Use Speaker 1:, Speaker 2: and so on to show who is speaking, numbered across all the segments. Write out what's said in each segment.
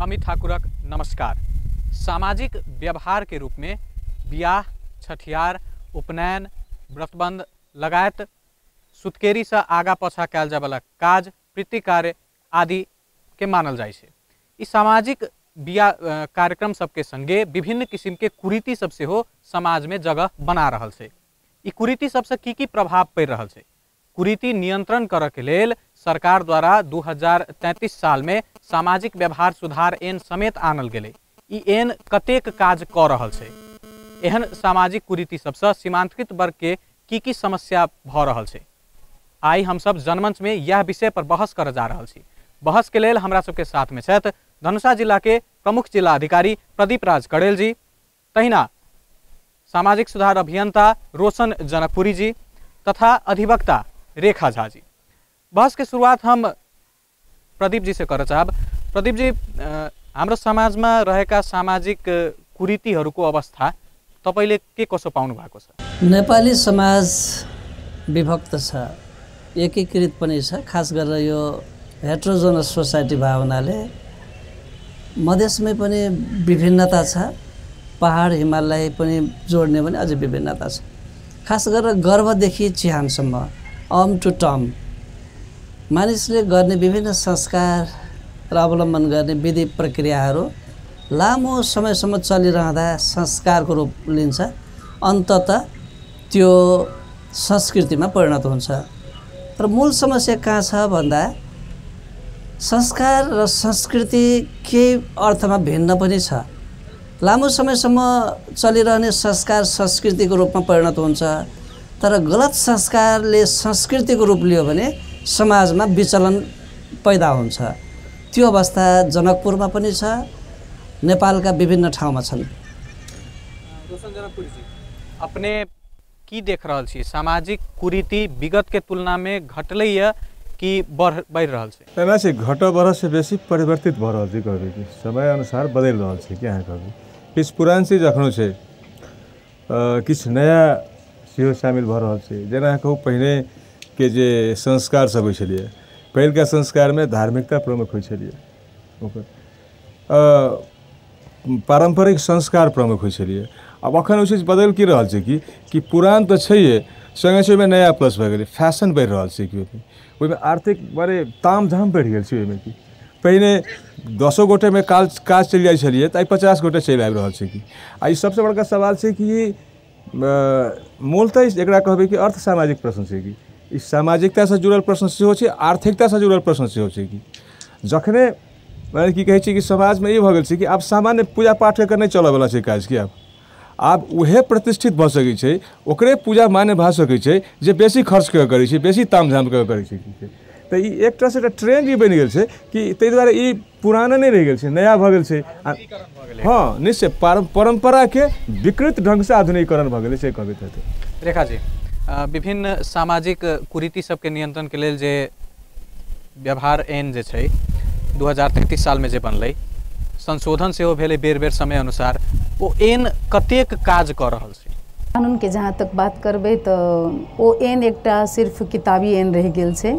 Speaker 1: अमित ठाकुरक नमस्कार। सामाजिक व्यवहार के रूप में बियाह, छठियार, उपनयन, व्रतबंध लगायत सुत्केरी से आगा पछा कयल जायवला काज, प्रीति कार्य आदि के मानल जाइ छै। ई सामाजिक कार्यक्रम सबके संगे विभिन्न किस्म के कुरीति सब सेहो समाज में जगह बना रहल छै। ई कुरीति सबसे की प्रभाव पड़ि रहल छै? कुरीति नियंत्रण करऽ के लेल सरकार द्वारा 2033 साल में सामाजिक व्यवहार सुधार एन समेत आनल गेलै। ई एन कतेक काज कऽ रहल छै? एहन सामाजिक कुरीति सबसे सीमांतकृत वर्ग के की समस्या भऽ रहल छै? आइ हम सब जनमंच में यह विषय पर बहस कर जा रहल छी। बहस के लेल हमरा सबके साथ में छथि धनुषा जिला के प्रमुख जिला अधिकारी प्रदीप राज कड़ेल जी, तहिना सामाजिक सुधार अभियंता रोशन जनकपुरी जी तथा अधिवक्ता रेखा झा जी। बहस के शुरुआत हम प्रदीप जी से कर चाहब। प्रदीप जी, हाम्रो समाज में रहेका सामाजिक कुरीतिहरूको अवस्था तपाईले के कसो पाउनु भएको छ?
Speaker 2: नेपाली समाज विभक्त छ, एकीकृत पनि छ। खास गरेर यो हेट्रोजोनस सोसाइटी भएको हुनाले मधेसमै पनि विभिन्नता छ, पहाड हिमाललाई पनि जोड्ने पनि अझै विभिन्नता छ। खास गरेर गर्भदेखि चिहानसम्म अम टु टम मानिसले गर्ने विभिन्न संस्कार र अवलम्बन गर्ने विधि प्रक्रियाहरू लामो समयसम्म चलिरहँदा संस्कारको रूप लिन्छ, अन्ततः त्यो संस्कृतिमा परिणत हुन्छ। तर मूल समस्या कहाँ छ भन्दा संस्कार र संस्कृति केही अर्थमा भिन्न पनि छ। लामो समयसम्म चलिरहने संस्कार संस्कृतिको रूपमा परिणत हुन्छ, तर गलत संस्कारले संस्कृतिको रूप लियो भने समाजमा विचलन पैदा हुन्छ। त्यो अवस्था जनकपुरमा पनि छ, नेपालका विभिन्न ठाउँमा छन्।
Speaker 1: रोशन जनकपुरी जी, अपने की देख रहल छी? सामाजिक कुरीति विगत के तुलना में घटलैया कि बढ़ि रहल छै?
Speaker 3: एना छै घटऽ बढ़ऽ से बेसी परिवर्तित भऽ रहल छै। कहबै कि समय अनुसार बदलि रहल छै। क्या कहबै किछु पुरान चीज एखनो छै, किछु नया सेहो शामिल भऽ रहल छै। जेना कहू पहिने के जे संस्कार सब होइ छलिए, पहिलका संस्कार में धार्मिकता प्रमुख होइ छलिए, पारंपरिक संस्कार प्रमुख होइ छलिए। अब अखन ओ चीज बदल की रहल छै कि पुरान तो छैहे, संगे संगे नया प्लस भऽ गेलै, फैशन बढ़ि रहल छै। कि ओहिमे आर्थिक बड़े ताम झाम बढ़ि गेल छै। ओहिमे कि पहिने 10 गोटे में काज चलि जाइ छलिए तऽ 50 गोटे चलि आबि रहल छै। कि आ ई सबसे बड़का सवाल छै कि मूलतः एकरा कहबै कि अर्थ सामाजिक प्रश्न छै। कि ई सामाजिकता से जुड़ल प्रश्न सेहो छै, आर्थिकता से जुड़ल प्रश्न सेहो छै। कि जखने माने की कहै छै कि समाज में ई भऽ गेल छै कि आब सामान्य पूजा पाठ के नहि चलऽ वाला छै काज। कि आब उहे प्रतिष्ठित भऽ सकै छै, ओकरे पूजा मान्य भऽ सकै छै जे बेसी खर्च करै छै, बेसी तामझाम करै छै। तऽ ई एक तरह से ट्रेंड ही बनि गेल छै कि ताहि दुआरे ई पुराना नहीं रह गेल छै, नया भऽ गेल छै। हाँ निश्चय परंपरा के विकृत ढंग से आधुनिकीकरण भऽ गेल छै कहबै तऽ।
Speaker 1: रेखा जी, विभिन्न सामाजिक कुरीति सबके नियंत्रण के लेल जे व्यवहार एन जे छै 2033 साल में जे बनलै, संशोधन सेहो भेलै बेर बेर समय अनुसार, वो एन कतेक काज कऽ रहल छै?
Speaker 4: कानून के जहाँ तक बात करबै तऽ ओ एन एकटा सिर्फ किताबी एन रह गेल छै।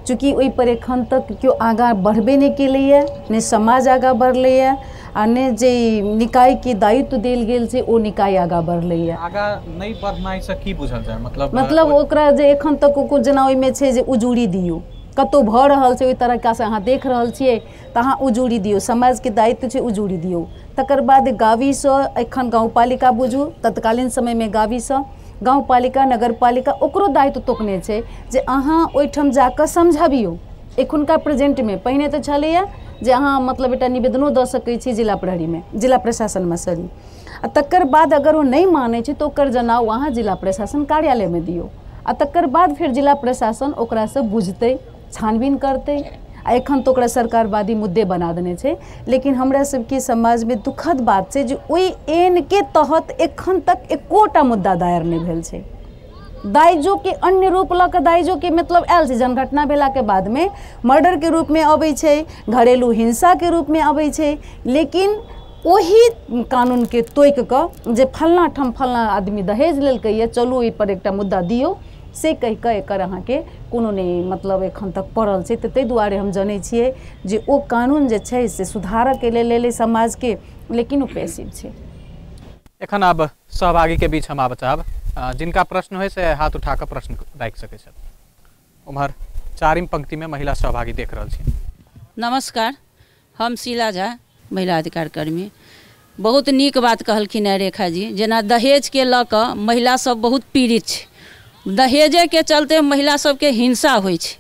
Speaker 4: चूँकि ओहि पर एखन तक केओ आगाँ बढ़बे नहीं केलैए, ने समाज आगाँ बढ़लैए आ ने जे निकाय के दायित्व देल गेल छै ओ निकाय आगाँ बढ़लैए।
Speaker 1: आगाँ नहीं बढ़नाइ से की बुझल जाय?
Speaker 4: मतलब ओकरा जे एखन तक जेना ओहिमे छै जे उजूरी दियौ, कतौ भऽ रहल छै ओहि तरीका से अहाँ देख रहल छियै तऽ अहाँ उजूरी दियौ, समाज के दायित्व छै उजूरी दियौ। तकर बाद गावीसँ एखन गाँवपालिका बुझू, तत्कालीन समय में गावीसँ गाँवपालिका नगरपालिका ओकरो दायित्व तोकने छै जे अहाँ ओहिठाम जाकऽ समझाबियौ। एखुनका प्रेजेंट में पहिने तऽ छलैए जे अहाँ मतलब एकटा निवेदनो दऽ सकै छी जिला प्रहरी में, जिला प्रशासन में सॉरी। आ तकर बाद अगर वो नहीं मानै छै तऽ ओकर जनाव अहाँ जिला प्रशासन कार्यालय में दियौ, आ तकर बाद फिर जिला प्रशासन ओकरासँ बुझतै, छानबीन करतै। आ एखन तो ओकरा सरकारवादी मुद्दे बना देने छै। लेकिन हमरा सबके समाज में दुखद बात छै जे ओहि एन के तहत एखन तक एकोटा मुद्दा दायर नहीं भेल छै। दाइजो के अन्य रूप लऽ कऽ दाइजो के मतलब आयल छै, जनघटना भेला के बाद में मर्डर के रूप में अबै छै, घरेलू हिंसा के रूप में अबै छै। लेकिन ओही कानून के तोकि कऽ जे फलना ठाम फलना आदमी दहेज लेलकै, चलू एहि पर एकटा मुद्दा दियौ, से कहि कऽ एकर अहाँके कोनो नहि मतलब एखन तक पड़ल छै। तऽ ताहि दुआरे हम जनै छियै जे ओ कानून जे छै से सुधारके लेल समाजके, लेकिन ओ पैसिव छै।
Speaker 1: एखन आब सहभागी के बीच हम आब चाहब जिनका प्रश्न होइ से हाथ उठा कऽ प्रश्न राखि सकै छथि। उम्हर चारिम पंक्ति में महिला सहभागी देख रहल छी।
Speaker 5: नमस्कार, हम शीला झा, महिला अधिकार कर्मी। बहुत नीक बात कहलखिन है रेखा जी। जेना दहेज के लऽ कऽ महिला सब बहुत पीड़ित छै। दहेजे के चलते महिला सबके हिंसा होइ छै।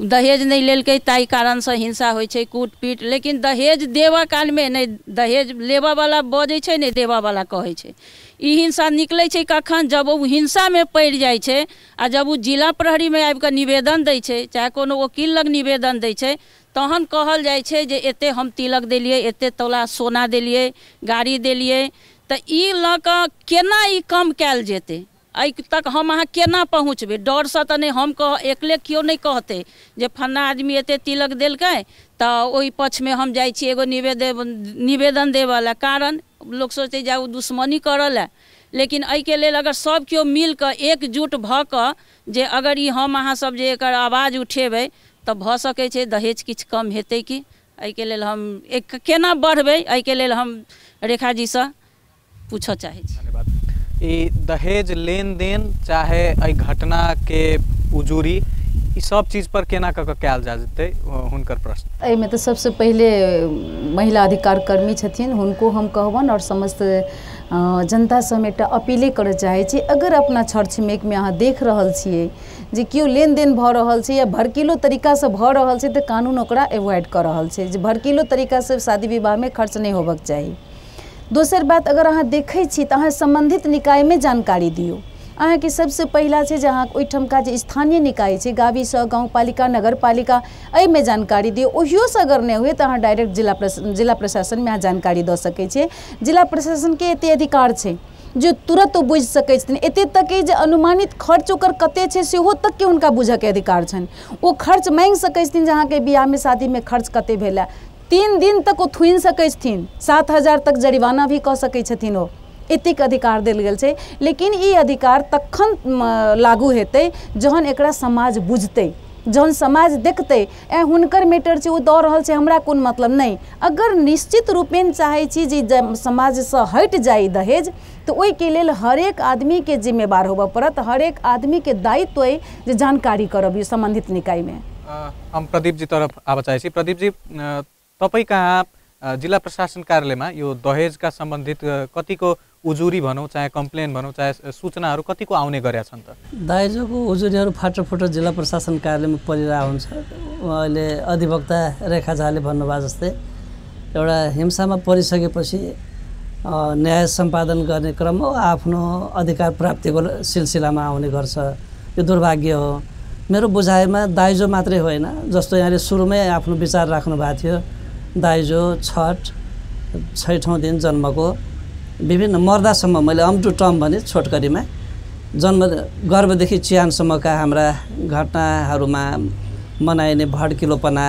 Speaker 5: दहेज नहीं लेलकै ताहि कारण से हिंसा होइ छै, कूटपीट। लेकिन दहेज देवा काल में नहीं दहेज लेबा वाला बजै छै, नहीं देवा वाला कहै छै। ई हिंसा निकलै छै कखन, जब ओ हिंसा में पड़ि जाइ छै आ जब ओ जिला प्रहरी में आबि कऽ निवेदन दै छै, चाहे कोनो वकील लग निवेदन दै छै, तहन कहल जाइ छै जे एते हम तिलक देलियै, एते तोला सोना देलियै, गाड़ी देलियै। तऽ ई लऽ कऽ केना ई कम कयल जेतै, एहि तक हम अहाँ केना पहुँचबै? डरसँ तऽ नहि, हम एकले केओ नहि कहतै जे फन्ना आदमी एते तिलक देलकै तऽ ओहि पक्षमे हम जाइ छी एगो निवेदन देबऽ लए। कारण लोक सोचतै जे ओ दुश्मनी करऽ लए। लेकिन एहिके लेल अगर सब केओ मिल कऽ एकजुट भऽ कऽ जे अगर ई हम अहाँ सब जे एकर आवाज उठेबै तऽ भऽ सकै छै दहेज किछु कम हेतै कि। एहिके लेल हम केना बढ़बै, एहिके लेल हम रेखा जीसँ पूछऽ चाहै छी।
Speaker 1: धन्यवाद। ई दहेज लेन देन चाहे एहि घटना के उजूरी, ई सब चीज पर केना कऽ कयल जा जेतै, हुनकर प्रश्न।
Speaker 4: एहिमे तऽ सबसे पहिले महिला अधिकार कर्मी छथिन, हुनको हम कहबनि और समस्त जनता से एकटा अपीले करऽ चाहै छी। अगर अपना छर छिमेकमे अहाँ देख रहल छियै जे केओ लेनदेन भऽ रहल छै या भड़कीलो तरीकासँ भऽ रहल छै, तऽ कानून ओकरा एवॉइड कऽ रहल छै जे भड़कीलो तरीकासँ शादी विवाहमे खर्च नहि होबक चाही। दोसर बात, अगर अहाँ देखै छी तऽ अहाँ सम्बन्धित निकायमे जानकारी दियौ। अहाँके सबसे पहिला छै जे अहाँ ओहिठमका जे स्थानीय निकाय छै, गाँवीसँ गाँवपालिका, नगरपालिका, एहिमे जानकारी दियौ। ओहियोसँ अगर नहि हुए तऽ अहाँ डायरेक्ट जिला प्रशासनमे अहाँ जानकारी दऽ सकै छियै। जिला प्रशासनके एते अधिकार छै जो तुरंत ओ बुझि सकै छथिन। एते तक जे अनुमानित खर्च ओकर कते छै सेहो तक के हुनका बुझऽके अधिकार छनि। ओ खर्च मांगि सकै छथिन जे अहाँके बियाहमे शादीमे खर्च कते भेल है। 3 दिन तक ओ थुनि सकै छथिन, 7,000 तक जरिमाना भी कऽ सकै छथिन। ओ एतेक अधिकार देल गेल छै। लेकिन ई अधिकार तखन लागू हेतै जहन एकरा समाज बुझतै, जहन समाज देखतै हुनकर मैटर छै, ओ दऽ रहल छै, हमरा कोन मतलब नहि। अगर निश्चित रूपेण चाहै छी जे समाजसँ हटि जाइ दहेज, तऽ ओहिके लेल हरेक आदमीके जिम्मेवार होबऽ पड़त। हरेक आदमीके दायित्व अइ जे जानकारी करब सम्बन्धित निकायमे।
Speaker 1: हम प्रदीप जी तरफ आबऽ चाहै छी। प्रदीप जी, तपाईँ कहाँ जिला प्रशासन कार्यालयमा यो दहेजका सम्बन्धित कतिको उजुरी भनौँ, चाहे कम्प्लेन भनौँ, चाहे सूचनाहरू कतिको आउने गरेका छन् त?
Speaker 2: दहेजको उजुरीहरू फाटोफुटो जिल्ला प्रशासन कार्यालयमा परिरहेको हुन्छ। अहिले अधिवक्ता रेखा झाले भन्नुभयो जस्तै एउटा हिंसामा परिसकेपछि न्याय सम्पादन गर्ने क्रम हो, आफ्नो अधिकार प्राप्तिको सिलसिलामा आउने गर्छ। यो दुर्भाग्य हो। मेरो बुझाइमा दाइजो मात्रै होइन, जस्तो यहाँले सुरुमै आफ्नो विचार राख्नु भएको थियो, दाइजो, छैठौँ दिन जन्मको, विभिन्न मर्दासम्म, मैले अप टु टर्म भने छोटकरीमा, जन्म गर्भदेखि चिहानसम्मका हाम्रा घटनाहरूमा मनाइने भड्किलोपना,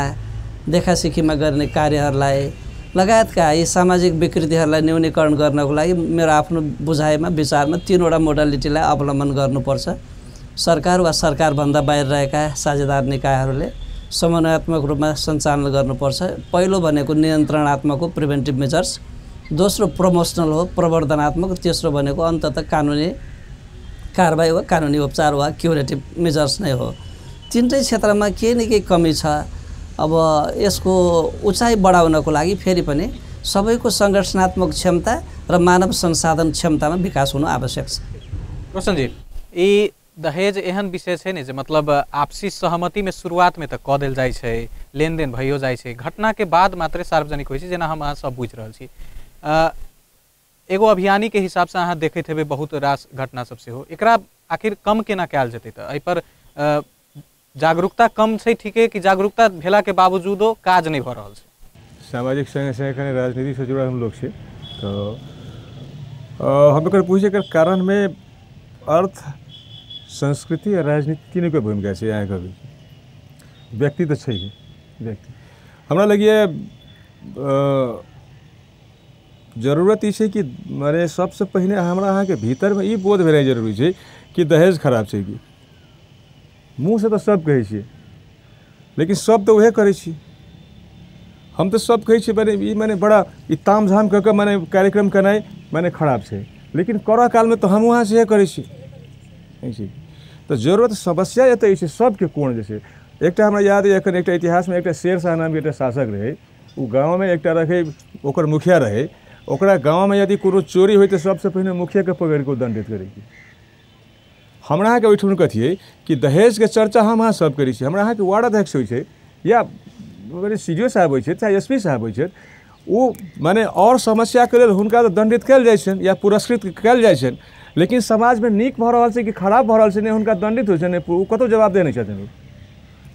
Speaker 2: देखासिखीमा गर्ने कार्यहरूलाई लगायतका यी सामाजिक विकृतिहरूलाई न्यूनीकरण गर्नको लागि मेरो आफ्नो बुझाइमा, विचारमा 3वटा मोडालिटीलाई अवलम्बन गर्नुपर्छ। सरकार वा सरकारभन्दा बाहिर रहेका साझेदार निकायहरूले समन्वयात्मक रूपमा सञ्चालन गर्नुपर्छ। पहिलो भनेको नियन्त्रणात्मक हो, प्रिभेन्टिभ मेजर्स। दोस्रो प्रमोसनल हो, प्रवर्धनात्मक। तेस्रो भनेको अन्ततः कानुनी कारबाही वा कानुनी उपचार वा क्युरेटिभ मेजर्स नै हो। तिनटै क्षेत्रमा केही न केही कमी छ। अब यसको उचाइ बढाउनको लागि फेरि पनि सबैको सङ्गठनात्मक क्षमता र मानव संसाधन क्षमतामा विकास हुनु आवश्यक छ।
Speaker 1: रोशनजी, ई दहेज एहन विषय छै ने जे मतलब आपसी सहमतिमे शुरुआतमे तऽ कऽ देल जाइ छै, लेनदेन भइयो जाइ छै, घटनाके बाद मात्रै सार्वजनिक होइ छै, जेना हम अहाँ सब बुझि रहल छी। एगो अभियानीके हिसाबसँ अहाँ देखैत हेबै बहुत रास घटना सब सेहो। एकरा आखिर कम केना कयल जेतै? तऽ एहिपर जागरूकता कम छै ठीके, कि जागरूकता भेलाके बावजूदो काज नहि भऽ रहल छै?
Speaker 3: सामाजिक संगे संगे राजनीतिसँ जुड़ल हम लोग छै, तऽ हम एकर पूछे एकर कारणमे अर्थ, संस्कृति आ राजनीति तीनों भूमिका छै। अहाँके भी व्यक्ति तऽ छै ही, व्यक्ति हमरा लगिए जरूरत ई छै कि माने सबसे पहिने हमरा अहाँके भीतरमे ई बोध भेनाइ जरूरी छै कि दहेज खराब छै कि मुँह से तो सब कहै छियै, लेकिन सब तो वह करै छी। हम तो सब कहै छियै माने ई माने बड़ा ई ताम झाम कऽ के माने कार्यक्रम केनाइ माने खराब छै, लेकिन करऽ काल में तो हम वहाँ से करै छी। तो जरूरत समस्या एतऽ छै सबके कोण जे छै। एकटा हमरा याद है, एखन एकटा इतिहास में एकटा शेर शाह नाम के एकटा शासक रहे, वो गाँव में एकटा रहे ओकर मुखिया रहे, ओकरा गाँव में यदि कोनो चोरी होइ तो सबसे पहले मुखिया के पकड़ के दंडित करे। हमरा अहाँके ओहिठाम कथी है कि दहेज के चर्चा हम अहाँ सब करै छी। हमरा अहाँके वार्ड अध्यक्ष होइ छै या CDO साहब होइ छै चाहे SP साहब होइ छै, वो माने और समस्या के लेल हुनका तो दंडित कयल जाइ छनि या पुरस्कृत कयल जाइ छनि, लेकिन समाज में नीक भऽ रहल छै कि खराब भऽ रहल छै, नहि हुनका दंडित होइ छै, नहि ओ कतहु जवाब दे नहि छथिन।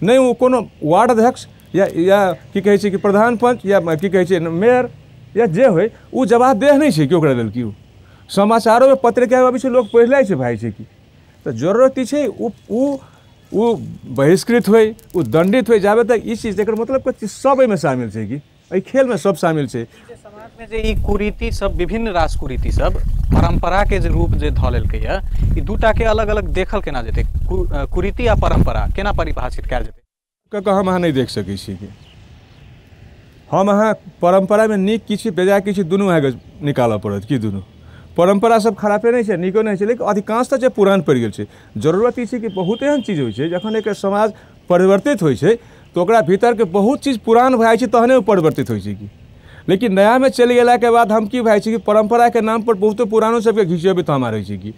Speaker 3: नहीं वो कोनो वार्ड अध्यक्ष या की कहै छै कि प्रधान पंच या की कहै छै मेयर या जे होय वो जवाब दे नहीं छै कि ओकरा लेल कि समाचारों में पत्रिका अबै छै, लोग पढ़ि लै छै भाई छै कि। तो जरूरत ई छै वो बहिष्कृत होय, वो दंडित होय, जाबे तक ई चीज एकर मतलब कि सब एहिमे शामिल छै कि एहि खेल में सब शामिल छै।
Speaker 1: समाज में जे ई कुरीति सब विभिन्न रास कुरीति सब परंपरा के जे रूप जे धऽ लेलकै है, ई दूटा के अलग अलग देखल केना जेतै? कुरीति आ परंपरा केना परिभाषित कयल जेतै?
Speaker 3: कऽ हम अहाँ नहीं देख सकै छी कि हम अहाँ परंपरा में नीक किछु बेजा किछु दुनू अहाँके निकालऽ पड़त कि दुनू परंपरा सब खराबे नहीं छै, नीको नहीं छै, लेकिन अधिकांशतः जे पुरान पड़ि गेल छै। जरूरत ई छै कि बहुत एहन चीज होइ छै जखन एक समाज परिवर्तित होइ छै तो ओकरा भीतर के बहुत चीज पुरान भए जाइ छै तहने ओ परिवर्तित होइ छै कि। लेकिन नया में चलि गेला के बाद हम की भए छै कि परंपरा के नाम पर बहुतो पुरानो सबके घिचेबै तो हमारे छै कि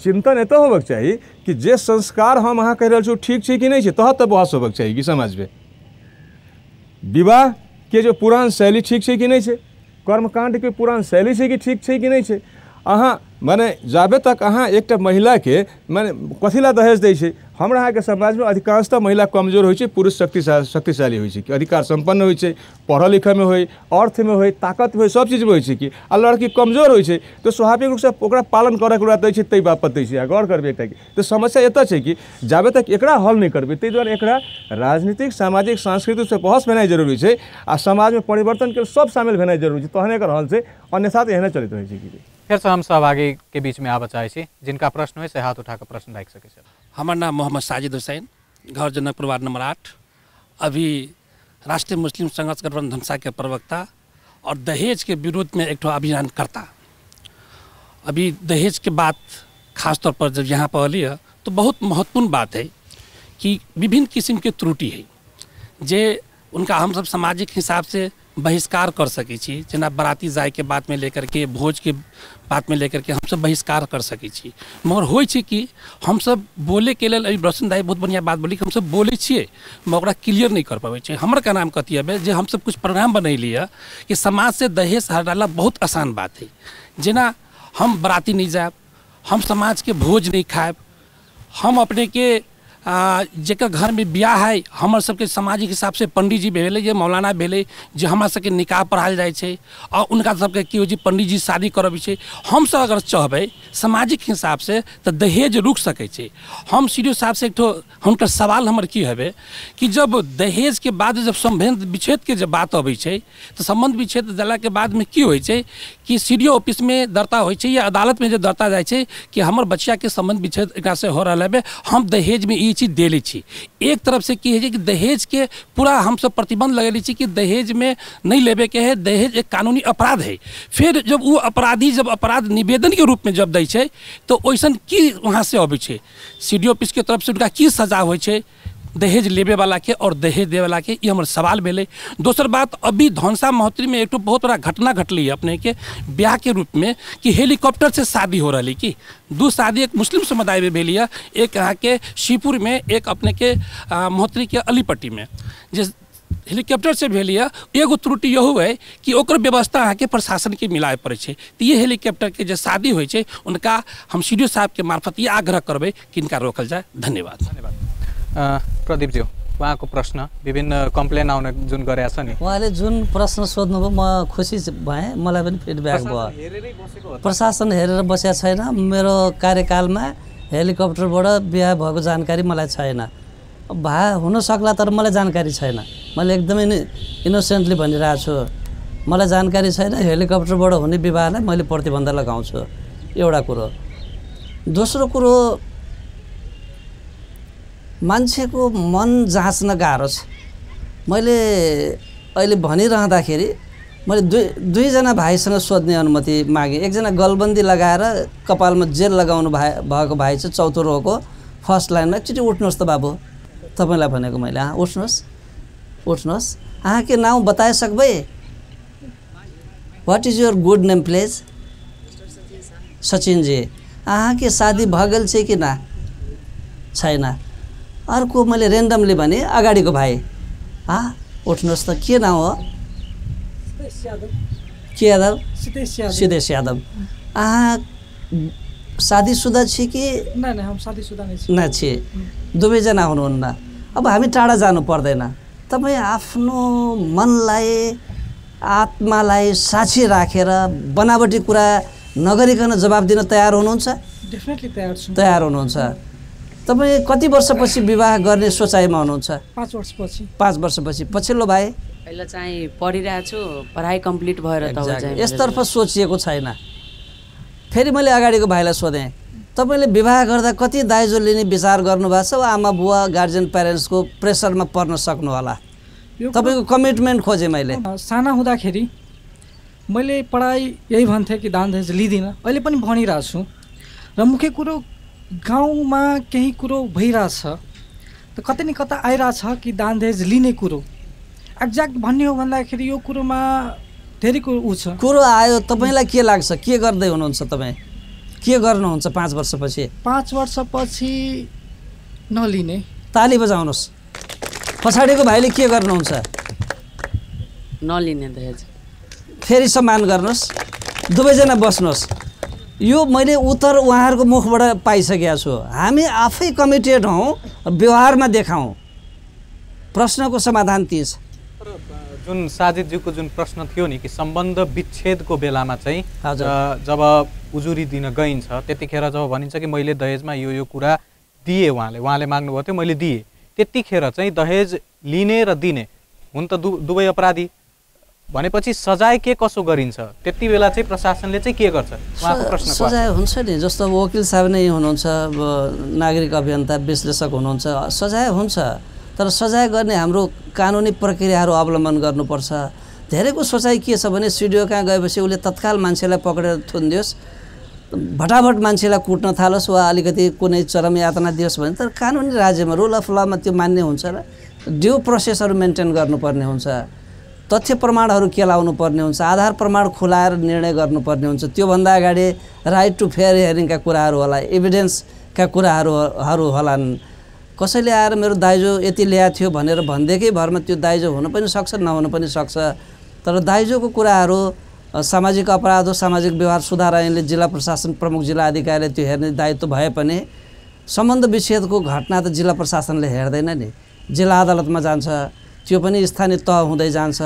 Speaker 3: चिंतन एतऽ होबक चाही कि जे संस्कार हम अहाँ कहि रहल छी ठीक छै कि नहीं छै, तहत तऽ बहस होबक चाही कि समाज में विवाह के जो पुरान शैली ठीक छै कि नहीं छै, कर्मकांड के पुरान शैली छै कि ठीक छै कि नहीं छै। अहाँ माने जाबे तक अहाँ एकटा महिला के माने कथी ला दहेज दै छै, हमरा अहाँके समाज में अधिकांशतः महिला कमजोर होइ छै, पुरुष शक्तिशाली होइ छै कि अधिकार संपन्न होइ छै, पढ़ऽ लिखऽ में होइ, अर्थ में होइ, ताकत में होइ, सब चीज में होइ छै कि। आ लड़की कमजोर होइ छै तो स्वाभाविक रूप से ओकरा पालन करऽ के ओकरा दै छै, तै बापत दै छै। गौर करबै एकटा तो समस्या एतऽ छै कि जाबे तक एकरा हल नहीं करबै, ताहि दुआरे एकरा राजनीतिक सामाजिक सांस्कृतिक से बहस भेनाइ जरूरी छै आ समाज में परिवर्तन के सब शामिल भेनाइ जरूरी छै, तहने एकर हल छै, अन्यथा तो एहने चलैत रहै छै कि।
Speaker 1: फिर से हम सहभागी के बीच में आबऽ चाहै छी, जिनका प्रश्न है से हाथ उठा के प्रश्न राखि सकै छै।
Speaker 6: हमार नाम मोहम्मद साजिद हुसैन, घर जनकपुर वार्ड नंबर 8, अभी राष्ट्रीय मुस्लिम संघर्ष गठबंधन धनसा के प्रवक्ता और दहेज के विरोध में एक अभियान करता। अभी दहेज के बात खास तौर पर जब यहाँ पर अली है तो बहुत महत्वपूर्ण बात है कि विभिन्न किस्म के त्रुटि है जे उनका हम सब सामाजिक हिसाब से बहिष्कार कर सकै छी। जेना बराती जाए के बात में लेकर के, भोज के बात में लेकर के हम सब बहिष्कार कर सकै छी, मगर होइ छै कि हम सब बोले के लेल, अभी रोशन दाई बहुत बढ़िया बात बोली कि हम सब बोले छिए मगर ओकरा क्लियर नहीं कर पाबै छै। हमर का नाम कथी है जे हम सब कुछ प्रोग्राम बनैली है कि समाज से दहेज हटाना बहुत आसान बात है। जेना हम बराती नहीं जाएब, हम समाज के भोज नहीं खाएब, हम अपने के जेकर घर में ब्याह है हमर सबके सामाजिक हिसाब से पंडित जी भेले, जे मौलाना भेले, जे हमरा सबके निकाह पढ़ायल जाइ छै और उनका सबके की होइ छै पंडित जी शादी करबै छै। हम सब अगर चाहबै सामाजिक हिसाब से तो दहेज रुक सकै छै। हम CDO साहब से एक ठो हुनकर सवाल हमर की हेबे कि जब दहेज के बाद जब संबंध विच्छेद के जब बात अबै छै तो संबंध विच्छेद देला के बाद में की होइ छै कि CDO ऑफिस में दर्ता होइ छै या अदालत में जब दर्ता जाइ छै कि हमर बच्चा के संबंध विच्छेद एकरा से हो रहल है, हम दहेज में ई चीज देले छी। एक तरफ से की है कि दहेज के पूरा हम सब प्रतिबंध लगेले छी कि दहेज में नहीं लेबे के है, दहेज एक कानूनी अपराध है। फिर जब वो अपराधी जब अपराध निवेदन के रूप में जब दै छै तो वैसन की वहाँ से अबै छै, CDO ऑफिस के तरफ से उनका की सजा होइ छै दहेज लेबे वाला के और दहेज दे वाला के, ये हमारे सवाल भेले। दोसर बात, अभी धनसा महोत्तरी में एक बहुत बड़ा घटना घटली है अपने के ब्याह के रूप में कि हेलीकॉप्टर से शादी हो रही की दो शादी एक मुस्लिम समुदाय में भेली है, एक यहाँ के शिवपुर में, एक अपने के महोत्तरी के अलीपट्टी में, जिस हेलीकॉप्टर से भेली है। एगो त्रुटि यहो है कि ओकर व्यवस्था अहाँ के प्रशासन के मिलाए पड़े छै। तो ये हेलीकॉप्टर के जो शादी होइ छै उनका हम CDO साहब के मार्फत ये आग्रह करबै कि इनका रोकल जाए। धन्यवाद।
Speaker 1: प्रदीप जी, उहाँको प्रश्न विभिन्न कम्प्लेन आउने जुन गरेका छ नि,
Speaker 2: उहाँले जुन प्रश्न सोध्नुभयो म खुसी भएँ, मलाई पनि फिडब्याक भयो। प्रशासन हेरेर बसेको छैन, मेरो कार्यकालमा हेलिकप्टरबाट बिहा भएको जानकारी मलाई छैन, हुन सक्ला तर मलाई जानकारी छैन। मैले एकदमै इनोसेन्टली भनिरहेको छु, मलाई जानकारी छैन, हेलिकप्टरबाट हुने विवाहलाई मैले प्रतिबन्ध लगाउँछु, एउटा कुरो। दोस्रो कुरो, मान्छेको मन जाँच्न गाह्रो छ। मैले अहिले भनिरहँदाखेरि मैले दुईजना भाइसँग सोध्ने अनुमति मागेँ। एकजना गलबन्दी लगाएर कपालमा जेल लगाउनु भएको भाइ चाहिँ चौथो रोको फर्स्ट लाइनमा, एकचोटि उठ्नुहोस् त बाबु, तपाईँलाई भनेको मैले। उठ्नुहोस्, अहाँ के नाम बताए सकबै? What is your good name please? Sachin ji. अहाँ के शादी भगल छ कि ना? छैन। अर्को मैले रेन्डमली भने अगाडिको भाइ, उठ्नुहोस् त, के नाम हो? के यादव? सिद्धेश यादव। अहाँ शादीशुदा छी कि?
Speaker 7: नहीं, हम शादीशुदा
Speaker 2: नहीं छी। दुवैजना हुनुहुन्न। अब हामी टाढा जानु पर्दैन। तपाईँ आफ्नो मनलाई आत्मालाई साक्षी राखेर बनावटी कुरा नगरिकन जवाब दिन तयार हुनुहुन्छ?
Speaker 7: डेफिनेटली तयार छु।
Speaker 2: तयार हुनुहुन्छ। तपाईँ कति वर्षपछि विवाह गर्ने सोचाइमा हुनुहुन्छ?
Speaker 7: 5 वर्षपछि।
Speaker 2: 5 वर्षपछि। पछिल्लो भाइ?
Speaker 8: अहिले चाहिँ पढिरहेको छु, पढाइ कम्प्लिट भएर त हो चाहिँ
Speaker 2: यसतर्फ सोचिएको छैन। फेरि मैले अगाडिको भाइलाई सोधेँ, तपाईँले विवाह गर्दा कति दाइजो लिने विचार गर्नुभएको छ वा आमा बुवा गार्जियन प्यारेन्ट्सको प्रेसरमा पर्न सक्नु होला? तपाईँको कमिटमेन्ट खोजेँ मैले।
Speaker 7: साना हुँदाखेरि मैले पढाइ यही भन्थेँ कि दान दहेज लिँदिनँ, अहिले पनि भनिरहेको छु। र मुख्य कुरो गाउँमा केही कुरो भइरहेछ त कतै न कता आइरहेछ कि दान दहेज लिने कुरो एक्ज्याक्ट भन्ने हो भन्दाखेरि यो कुरोमा धेरै कुरो छ।
Speaker 2: कुरो आयो, तपाईँलाई के लाग्छ? के गर्दै हुनुहुन्छ तपाईँ? के गर्नुहुन्छ 5 वर्षपछि?
Speaker 7: 5 वर्षपछि नलिने।
Speaker 2: ताली बजाउनुहोस्। पछाडिको भाइले के गर्नुहुन्छ?
Speaker 8: नलिने दहेज।
Speaker 2: फेरि सम्मान गर्नुहोस्। दुवैजना बस्नुहोस्। यो मैले उत्तर उहाँहरूको मुखबाट पाइसकेको छु। हामी आफै कमिटेड हौँ, व्यवहारमा देखाउँ। प्रश्नको समाधान ती छ।
Speaker 1: जुन साजिदज्यूको जुन प्रश्न थियो नि कि सम्बन्ध विच्छेदको बेलामा चाहिँ जब उजुरी दिन गइन्छ त्यतिखेर जब भनिन्छ कि मैले दहेजमा यो कुरा दिएँ, उहाँले माग्नुभएको थियो, मैले दिएँ, त्यतिखेर चाहिँ दहेज लिने र दिने हुन त दुवै अपराधी भनेपछि सजाय के कसो गरिन्छ? त्यति बेला चाहिँ प्रशासनले चाहिँ के गर्छ? उहाँको प्रश्न
Speaker 2: सजाय हुन्छ नि, जस्तो वकिल साहब नै हुनुहुन्छ, नागरिक अभियन्ता विश्लेषक हुनुहुन्छ, सजाय हुन्छ। तर सजाय गर्ने हाम्रो कानुनी प्रक्रियाहरू अवलम्बन गर्नुपर्छ। धेरैको सोचाइ के छ भने सिडिओ कहाँ गएपछि उसले तत्काल मान्छेलाई पक्रेर थुनिदियोस्, भटाभट मान्छेलाई कुट्न थालोस् वा अलिकति कुनै चरम यातना दियोस् भने। तर कानुनी राज्यमा रुल अफ लमा त्यो मान्य हुन्छ र ड्यु प्रोसेसहरू मेन्टेन गर्नुपर्ने हुन्छ, तथ्य प्रमाणहरू केलाउनु पर्ने हुन्छ, आधार प्रमाण खुलाएर निर्णय गर्नुपर्ने हुन्छ। त्योभन्दा अगाडि राइट टु फेयर हियरिङका कुराहरू होला, एभिडेन्सका कुराहरू होलान्। कसैले आएर मेरो दाइजो यति ल्याएको थियो भनेर भन्दैकै भरमा त्यो दाइजो हुन पनि सक्छ, नहुन पनि सक्छ। तर दाइजोको कुराहरू सामाजिक अपराध हो, सामाजिक व्यवहार सुधार ऐनले जिल्ला प्रशासन प्रमुख जिल्ला अधिकारीले त्यो हेर्ने दायित्व भए पनि सम्बन्ध विच्छेदको घटना त जिल्ला प्रशासनले हेर्दैन नि, जिल्ला अदालतमा जान्छ, त्यो पनि स्थानीय तह हुँदै जान्छ।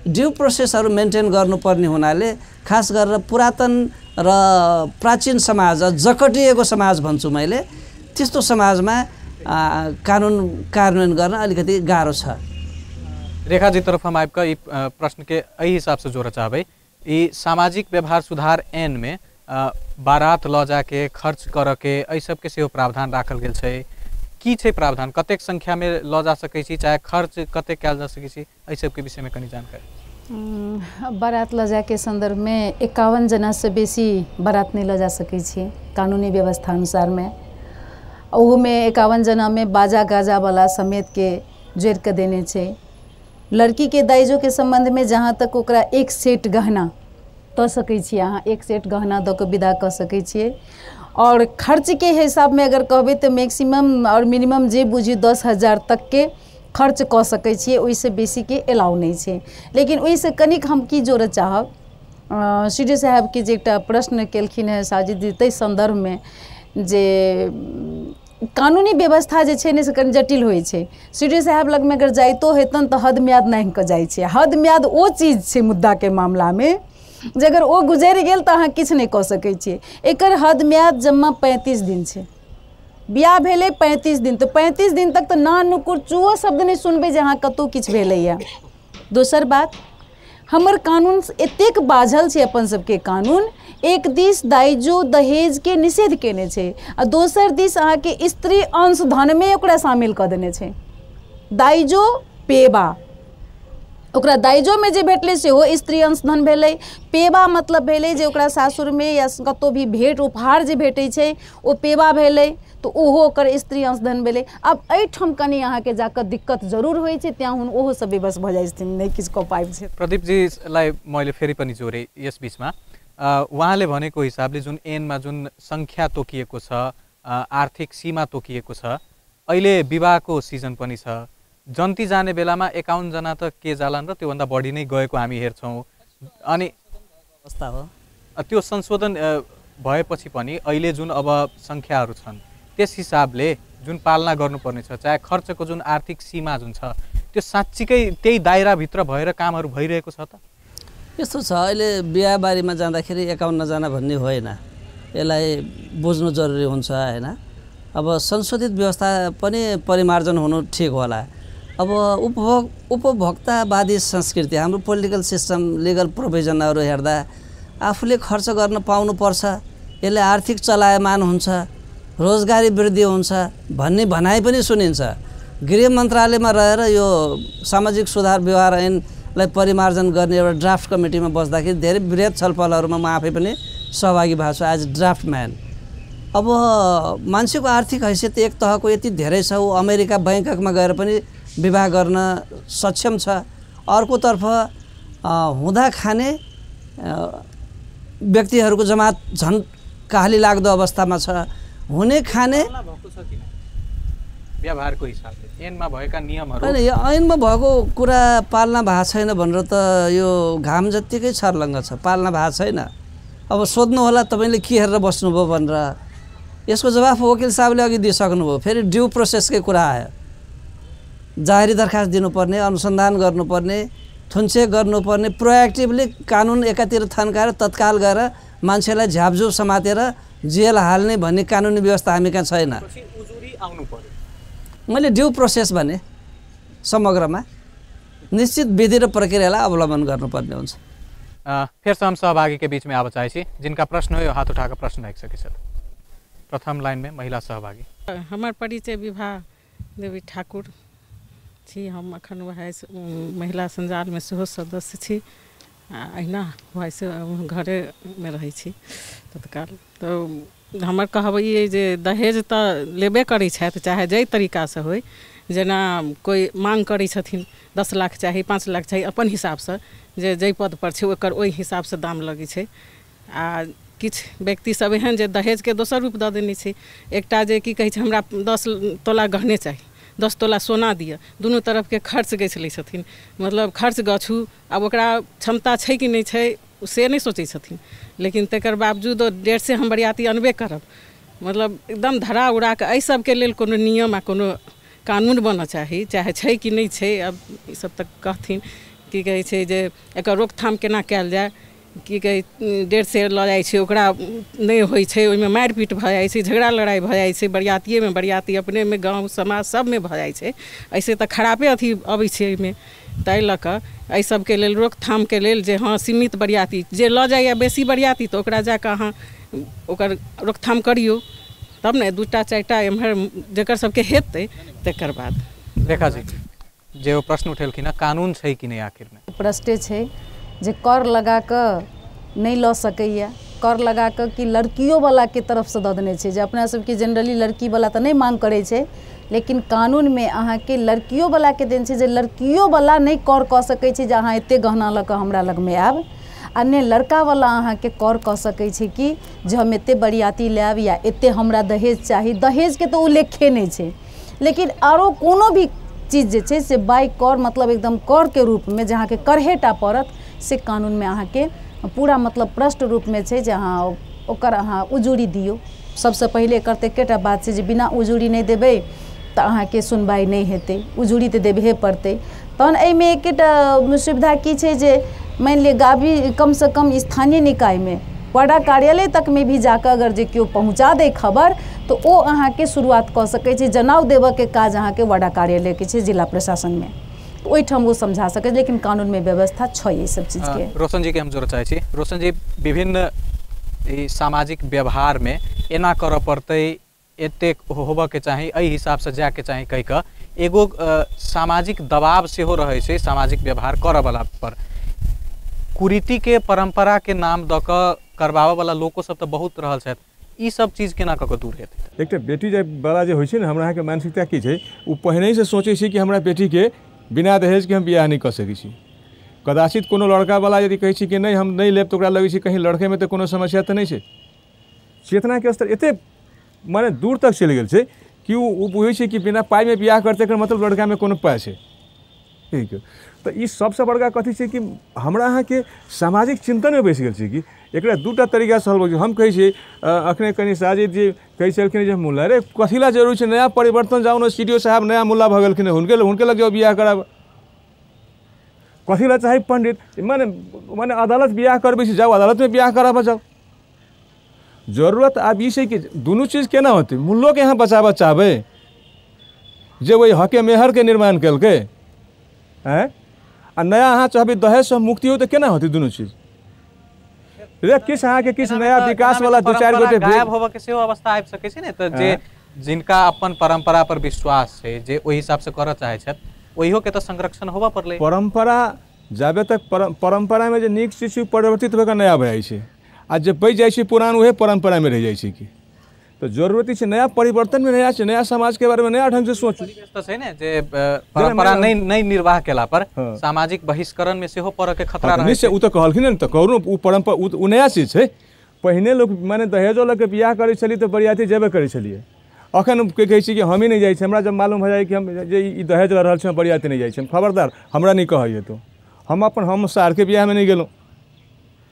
Speaker 2: ड्यु प्रोसेसहरू मेन्टेन गर्नुपर्ने हुनाले खास गरेर पुरातन र प्राचीन समाज, जकटिएको समाज भन्छु मैले, त्यस्तो समाजमा कानुन कार्यान्वयन गर्न अलिकति गाह्रो छ।
Speaker 1: रेखा जी तरफ हम आपका ये प्रश्न के यही हिसाब से जोड़ा चाहबै, ये सामाजिक व्यवहार सुधार ऐन में बारात ल जाके खर्च कर के एहि सब के सेहो प्रावधान राखल गेल छै। की छै प्रावधान? कतेक संख्या में ल जा सकै छी, चाहे खर्च कतेक कयल जा सकै छी, एहि सब के विषय में कनी जानकारी।
Speaker 4: बारात ल जाके संदर्भ में 51 जना से बेसी बारात नहीं ल जा सकै छी कानूनी व्यवस्था अनुसार में। ओहू में 51 जना में बाजा गाजा वाला समेत के जोड़ के देने छै। लड़की के दाइजो के संबंध में जहाँ तक ओकरा 1 सेट गहना दऽ सकै छी, अहाँ 1 सेट गहना दऽ के विदा कऽ सकै छियै। और खर्च के हिसाब में अगर कहबै तो मैक्सिमम और मिनिमम जे बुझी 10,000 तक के खर्च कऽ सकै छियै, ओहिसँ बेसी के एलाउ नहीं छै। लेकिन ओहिसँ कनिक हम की जोड़ऽ चाहब, सीडी साहब के जे एकटा प्रश्न केलखिन है साजिद जी ताहि संदर्भ में जे कानूनी व्यवस्था जे छै ने से कनि जटिल होइ छै। सीडी साहब लग में अगर जाइतो हेतन तऽ हद म्याद नांगि कऽ जाइ छै। हद म्याद ओ चीज छै मुद्दा के मामला में जे अगर ओ गुजरि गेल तऽ अहाँ किछु नहीं कऽ सकै छियै। एकर हद म्याद जम्मा 35 दिन छै। बियाह भेलै 35 दिन, तो 35 दिन तक तो ना नुकुर चुओ शब्द नहीं सुनबै जे अहाँ कतौ किछु भेलैया। दोसर बात, हमर कानून एतेक बाझल छै, अपन सबके कानून एक दिस दाइजो दहेज के निषेध केने छै आ दोसर दिस अहाँके स्त्री अंश धन में ओकरा शामिल कऽ देने छै। दाइजो पेबा, ओकरा दाइजो में जे भेटलै सेहो स्त्री अंश धन भेलै, पेबा मतलब भेलै जे ओकरा सासुर में या कतौ भी भेंट उपहार जे भेटै छै ओ पेबा भेलै, तो ओहो ओकर स्त्री अंश धन भेलै। आब एहिठाम कनि अहाँके जाकऽ दिक्कत जरूर होइ छै, त्यहाँ हुन ओहो सब बेबस भऽ जाइ छथिन, नहि किछु कऽ पाबै छै।
Speaker 1: प्रदीप जीलाई मैले फेरि पनि जोडेँ यस बिचमा, उहाँले भनेको हिसाबले जुन ऐनमा जुन सङ्ख्या तोकिएको छ, आर्थिक सीमा तोकिएको छ, अहिले विवाहको सिजन पनि छ, जन्ती जाने बेलामा 51 जना त के जालान् र त्योभन्दा बढी नै गएको हामी हेर्छौँ। अनि
Speaker 2: अवस्था हो
Speaker 1: त्यो संशोधन भएपछि पनि अहिले जुन अब सङ्ख्याहरू छन् त्यस हिसाबले जुन पालना गर्नुपर्ने छ, चाहे खर्चको जुन आर्थिक सीमा जुन छ त्यो साँच्चीकै त्यही दायराभित्र भएर कामहरू भइरहेको छ त?
Speaker 2: यस्तो छ, अहिले बिहाबारीमा जाँदाखेरि 51 जना भन्ने होइन, यसलाई बुझ्नु जरुरी हुन्छ होइन। अब संशोधित व्यवस्था पनि परिमार्जन हुनु ठिक होला। अब उपभोक्तावादी संस्कृति, हाम्रो पोलिटिकल सिस्टम, लिगल प्रोभिजनहरू हेर्दा आफूले खर्च गर्न पाउनुपर्छ, यसले आर्थिक चलायमान हुन्छ, रोजगारी वृद्धि हुन्छ भन्ने भनाइ पनि सुनिन्छ। गृह मन्त्रालयमा रहेर यो सामाजिक सुधार व्यवहार ऐनलाई परिमार्जन गर्ने एउटा ड्राफ्ट कमिटीमा बस्दाखेरि धेरै वृहत छलफलहरूमा म आफै पनि सहभागी भएको छु एज ड्राफ्ट म्यान। अब मान्छेको आर्थिक हैसियत एक तहको यति धेरै छ, ऊ अमेरिका बैंककमा गएर पनि विवाह गर्न सक्षम छ। अर्कोतर्फ हुँदा खाने व्यक्तिहरूको जमात झन् काहली लाग्दो अवस्थामा छ। हुने खाने
Speaker 1: व्यवहारको हिसाबले ऐनमा भएका नियमहरू,
Speaker 2: होइन यो ऐनमा भएको कुरा पालना भएको छैन भनेर त यो घाम जत्तिकै छर्लङ्ग छ, पालना भएको छैन। अब सोध्नु होला तपाईँले के हेरेर बस्नुभयो भनेर, यसको जवाफ वकिल साहबले अघि दिइसक्नुभयो। फेरि ड्यू प्रोसेसकै कुरा आयो, जाहेरी दरखास्त दिनुपर्ने, अनुसन्धान गर्नुपर्ने, थुन्चेक गर्नुपर्ने, प्रोएक्टिभली कानुन एकातिर थन्काएर तत्काल गएर मान्छेलाई झ्यापझुप समातेर जेल हाल्ने भन्ने कानुनी व्यवस्था हामी कहाँ छैन। मैले ड्यू प्रोसेस भने समग्रमा निश्चित विधि र प्रक्रियालाई अवलम्बन गर्नुपर्ने हुन्छ।
Speaker 1: फिर से हम सहभागी के बीच में आवा चाहे छी, जिनका प्रश्न हो हाथ उठाकर प्रश्न रख सके सर। प्रथम लाइन में महिला सहभागी।
Speaker 9: हमार परिचय विभा देवी ठाकुर छी, हम अखन वह महिला संजाल में सेहो सदस्य छी, अहिना वैसे घरे में रही छी तत्काल। तो हमर कहब ये जे दहेज तो लेबे करै छथि, चाहे जै तरीका से होय, जेना कोई मांग करै छथिन 10 लाख चाही, 5 लाख चाही, अपन हिसाब से जे जै पद पर छै ओकर ओहि हिसाब से दाम लगै छै। आ किछु व्यक्ति सब एहन जे दहेज के दोसर रूप दऽ देने छै, एकटा जे की कहै छै हमरा 10 तोला गहने चाही, 10 तोला सोना दिअ, दुनू तरफ के खर्च गछ लै छथिन। मतलब खर्च गछू, आब ओकरा क्षमता छै कि नहीं छै से नहीं सोचै छथिन, लेकिन तकर बावजूद 1.5 से हम बरियाती अनबे करब। मतलब एकदम धरा उड़ा के एहि सबके लेल कोनो नियम आ कोनो कानून बनऽ चाही, चाहे छै कि नहीं छै। अब ई सब तक कहथिन की कहै छै जे एकर रोकथाम केना कयल जाय, की कहै 1.5 से लऽ जाइ छै, ओकरा नहीं होइ छै, ओहिमे मारिपीट भऽ जाइ छै, झगड़ा लड़ाई भऽ जाइ छै, बरियातिएमे बरियाती अपनेमे गाँव समाज सबमे भऽ जाइ छै। ऐसे तऽ खराबे अथी अबै छै एहिमे, ताहि लऽ कऽ एहि सबके लेल रोकथामके लेल जे हाँ सीमित बरियाती जे लऽ जाइए बेसी बरियाती तऽ ओकरा जाकऽ अहाँ ओकर रोकथाम करियौ, तब ने 2टा 4टा एम्हर जकर सबके हेतै तकर बाद।
Speaker 1: रेखा जी जे वो प्रश्न उठेलखिन हँ, कानून छै कि नहीं आखिर में?
Speaker 4: प्रश्न छै जे कर लगा कऽ नहीं लऽ सकैए, कर लगा कऽ कि लड़कियों वाला के तरफ से दऽ देने छै, जे अपना सबके जनरली लड़की वाला तऽ नहीं मांग करै छै, लेकिन कानून में अहाँ के लड़कियों वाला के देने छै जे लड़कियों वाला नहीं कर कऽ सकै छै जे अहाँ एते गहना लऽ कऽ हमरा लग में आयब, आ ने लड़का वाला अहाँ के कर कऽ सकै छै कि जे हम एते बरियाती लायब या एते हमरा दहेज चाही। दहेज के तो उल्लेखे नहीं छै, लेकिन आरो कोनो भी चीज जे छै से बाय कर मतलब एकदम कर के रूप में जहाँ के करहेटा पड़त से कानून में अहाँ के पूरा मतलब प्रष्ट रूप में छै जे अहाँ ओकर अहाँ उजूरी दियौ। सबसे पहले करते एकेटा बात छै जे बिना उजूरी नहीं देबै तऽ अहाँ के सुनवाई नहीं हेतै, उजूरी तऽ देबहे पड़तै। तहन एहिमे एकेटा सुविधा की छै जे मान लिअ गावी कम से कम स्थानीय निकाय में वार्डा कार्यालय तक में भी जाकर अगर जे केओ पहुँचा दे खबर तो वो अहाँ के शुरुआत कऽ सकै छै। जनाव देबऽ के काज अहाँ के वार्डा कार्यालय के छै जिला प्रशासन में, ओहिठाम वो समझा सके, लेकिन कानून में व्यवस्था छ ये सब चीज के।
Speaker 1: रोशन जी के हम जोड़ चाहे छी। रोशन जी, विभिन्न सामाजिक व्यवहार में एना करऽ पड़तै, एतेक होबऽ के चाही, एहि हिसाब से जाए के चाही कहि कऽ एगो सामाजिक दबाव सेहो रहै छै सामाजिक व्यवहार करऽ वाला पर। कुरीति के परंपरा के नाम दऽ कऽ करबाबऽ वाला लोको सब तऽ बहुत रहल छथि, ई सब चीज केना कऽ दूर हेतै?
Speaker 3: एकटा बेटी वाला जे होइ छै ने, हमरा अहाँके मानसिकता की छै, ओ पहिनेसँ सोचै छै कि हमरा बेटीके बिना दहेजके हम बियाह नहीं कऽ सकै छी। कदाचित कोनो लड़कावाला यदि कहै छै कि नहीं हम नहीं लेब, तऽ ओकरा लगै छै कहीं लड़केमे तऽ कोनो समस्या तऽ नहीं छै। चेतनाके स्तर एते माने दूर तक चलि गेल छै कि ओ बुझै छै कि बिना पाइमे बियाह करतै, एकर मतलब लड़कामे कोनो पाइ छै। ठीक है, तो ई सबसे बड़का कथी छै कि हमरा अहाँके सामाजिक चिंतनमे बैस गेल छै कि एकरा दूटा तरीकासँ हल। हम कहै छी अखने कनि साजिद जी कहै छलखिन जे मुल्ला रे कथी ला जरूरी छै, नया परिवर्तन जाउ ने, CDO साहब नया मुल्ला भऽ गेलखिन, हुनके लग जाओ बियाह कराब। कथी ला चाही पंडित, माने अदालत बियाह करबै छी, जाओ अदालत में बियाह कराबऽ जाओ। जरूरत आब ई छै कि दुनू चीज केना होतै, मुल्लो के यहाँ बचाबऽ चाहबै जे वही हके मेहर के निर्माण केलकै हैं, आ नया अहाँ चाहबै दहेज से मुक्ति हो, तऽ केना होतै दुनू चीज? रे किछ अहाँके किछ नया विकास वाला दू चारि गोटे
Speaker 1: गायब होबऽ के सेहो अवस्था आबि सकै छै ने, तऽ जे जिनका अपन परंपरा पर विश्वास छै, जे ओहि हिसाब से करऽ चाहै छथि, ओहियो के तऽ संरक्षण होबऽ पड़लै।
Speaker 3: परंपरा जाबे तक परंपरा में जे नीक चीज छै परिवर्तित होकर नया भऽ जाइ छै, आ जे बचि जाइ छै पुरान उहे परंपरा में रह जाइ छै कि। तो जरूरत छै नया परिवर्तन में नया छै, नया समाज के बारे में नया ढंग से सोचू।
Speaker 1: तो छै ने जे परंपरा नहीं निर्वाह केला पर सामाजिक बहिष्करण में सेहो पड़ऽ के खतरा रहै छै।
Speaker 3: निश्चय, उ तऽ कहलखिन ने, तऽ कहू उ परंपरा उ नया चीज छै। पहिने लोग माने दहेजो लऽ के बियाह करै छलियै तऽ बरियाती जेबे करै छलियै। अखन कहै छी कि हम ही नहीं जाइ छी, हमरा जब मालूम भऽ जाइ कि हम जे ई दहेज लऽ रहल छी, बरियाती नहीं जाइ छी, खबरदार हमरा नहीं कहैए। तो हम सार के बियाह में नहीं गेलहुँ,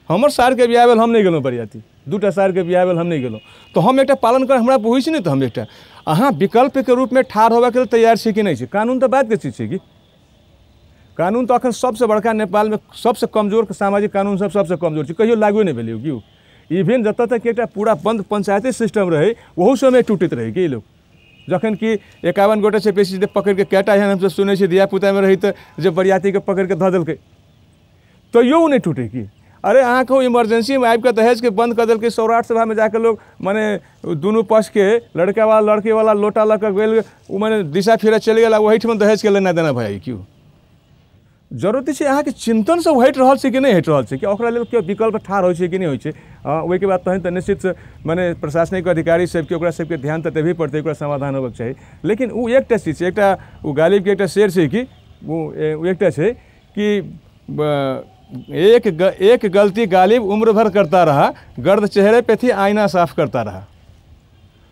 Speaker 3: हमर सार के बियाह भेल हम नहीं गेलहुँ बरियाती, दूटा सार के बियाह भेल हम नहीं गेलहुँ। तो हम एकटा पालन कर, हमरा बुझै छै ने, तो हम एकटा अहाँ विकल्प के रूप में ठाढ़ होबऽ के तैयार छी कि नहीं छी। कानून तो बात के चीज छै कि कानून तो अखन सबसे बड़का नेपाल में सबसे कमजोर सामाजिक कानून सबसे कमजोर छै, कहियो लागू नहीं भेलै कि। इवन जतऽ तक एकटा पूरा बंद पंचायती सिस्टम रहे, ओहो समय टूटैत रहे कि लोग, जखन कि 51 गोटे से बेसी पकड़ के कैटा एहन हमसब सुनै छी धिया पुता में रही तऽ जे बरियाती के पकड़ के धऽ देलकै, तैयो नहीं टूटे कि। अरे अहाँ कहू इमरजेंसी में आबि कऽ दहेज के बंद कर देलकै। सौराठ सभा में जाकर लोग माने दुनू पक्ष के लड़का वाला लड़की वाला लोटा लऽ कऽ गेल, उ माने दिशा फिरा चलि गेल, वही ठम दहेज के लेना देना भऽ क्यों। जरूरत छै अहाँके चिंतन से हटि रहल छै कि नहीं हटि रहल छै, कि ओकरा लेल केओ विकल्प ठाढ़ होइ छै कि नहीं होइ छै। ओहिके बाद तहन तऽ निश्चित माने प्रशासनिक अधिकारी सबके ओकरा सबके ध्यान तऽ देबे पड़तै, ओकरा समाधान होबऽ चाही। लेकिन उ एकटा चीज छै, एकटा उ गालिब के एकटा शेर छै कि वो एकटा छै कि एक गलती गालिब उम्र भर करता रहा, गर्द चेहरे पे थी आईना साफ करता रहा।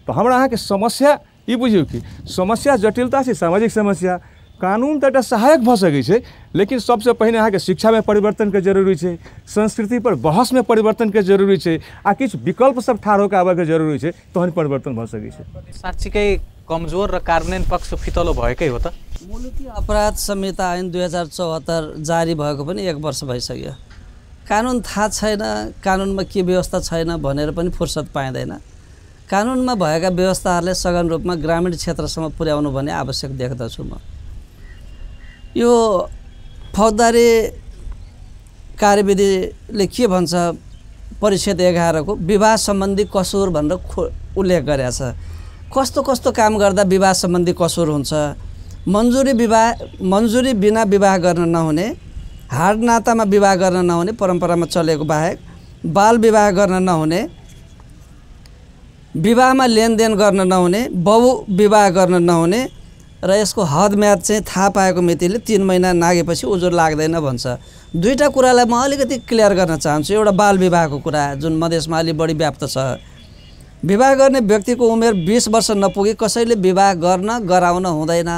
Speaker 3: तो हमरा अहाँके समस्या ई बुझियौ कि समस्या जटिलता छै, सामाजिक समस्या। कानून तऽ एकटा सहायक भऽ सकै छै, लेकिन सबसे पहिने अहाँके शिक्षा में परिवर्तन के जरूरी छै, संस्कृति पर बहस में परिवर्तन के जरूरी छै, आ किछु विकल्प सब ठाढ़ होकर आबऽ के जरूरी छै, तहन परिवर्तन भऽ सकै छै।
Speaker 1: साँच्चीकै कमजोर र कार्यान्वयन पक्ष फितलो भएकै हो त।
Speaker 2: मुलुकी अपराध संहिता ऐन 2074 जारी भएको पनि 1 वर्ष भइसक्यो। कानुन थाहा छैन, कानुनमा के व्यवस्था छैन भनेर पनि फुर्सद पाइँदैन। कानुनमा भएका व्यवस्थाहरूले सघन रूपमा ग्रामीण क्षेत्रसम्म पुर्याउनु भने आवश्यक देख्दछु म। यो फौजदारी कार्यविधिले के भन्छ, परिच्छेद 11 को विवाह सम्बन्धी कसुर भनेर उल्लेख गरेको छ। कस्तो कस्तो काम गर्दा विवाह सम्बन्धी कसुर हुन्छ, मन्जुरी बिना विवाह गर्न नहुने, हाड नातामा विवाह गर्न नहुने, परम्परामा चलेको बाहेक बाल विवाह गर्न नहुने, विवाहमा लेनदेन गर्न नहुने, बहु विवाह गर्न नहुने, र यसको हद म्याद चाहिँ थाहा पाएको मितिले 3 महिना नागेपछि उजुर लाग्दैन भन्छ। दुईटा कुरालाई म अलिकति क्लियर गर्न चाहन्छु। एउटा बाल विवाहको कुरा जुन मधेसमा अलि बढी व्याप्त छ। विवाह गर्ने व्यक्तिको उमेर 20 वर्ष नपुगे कसैले विवाह गर्न गराउन हुँदैन।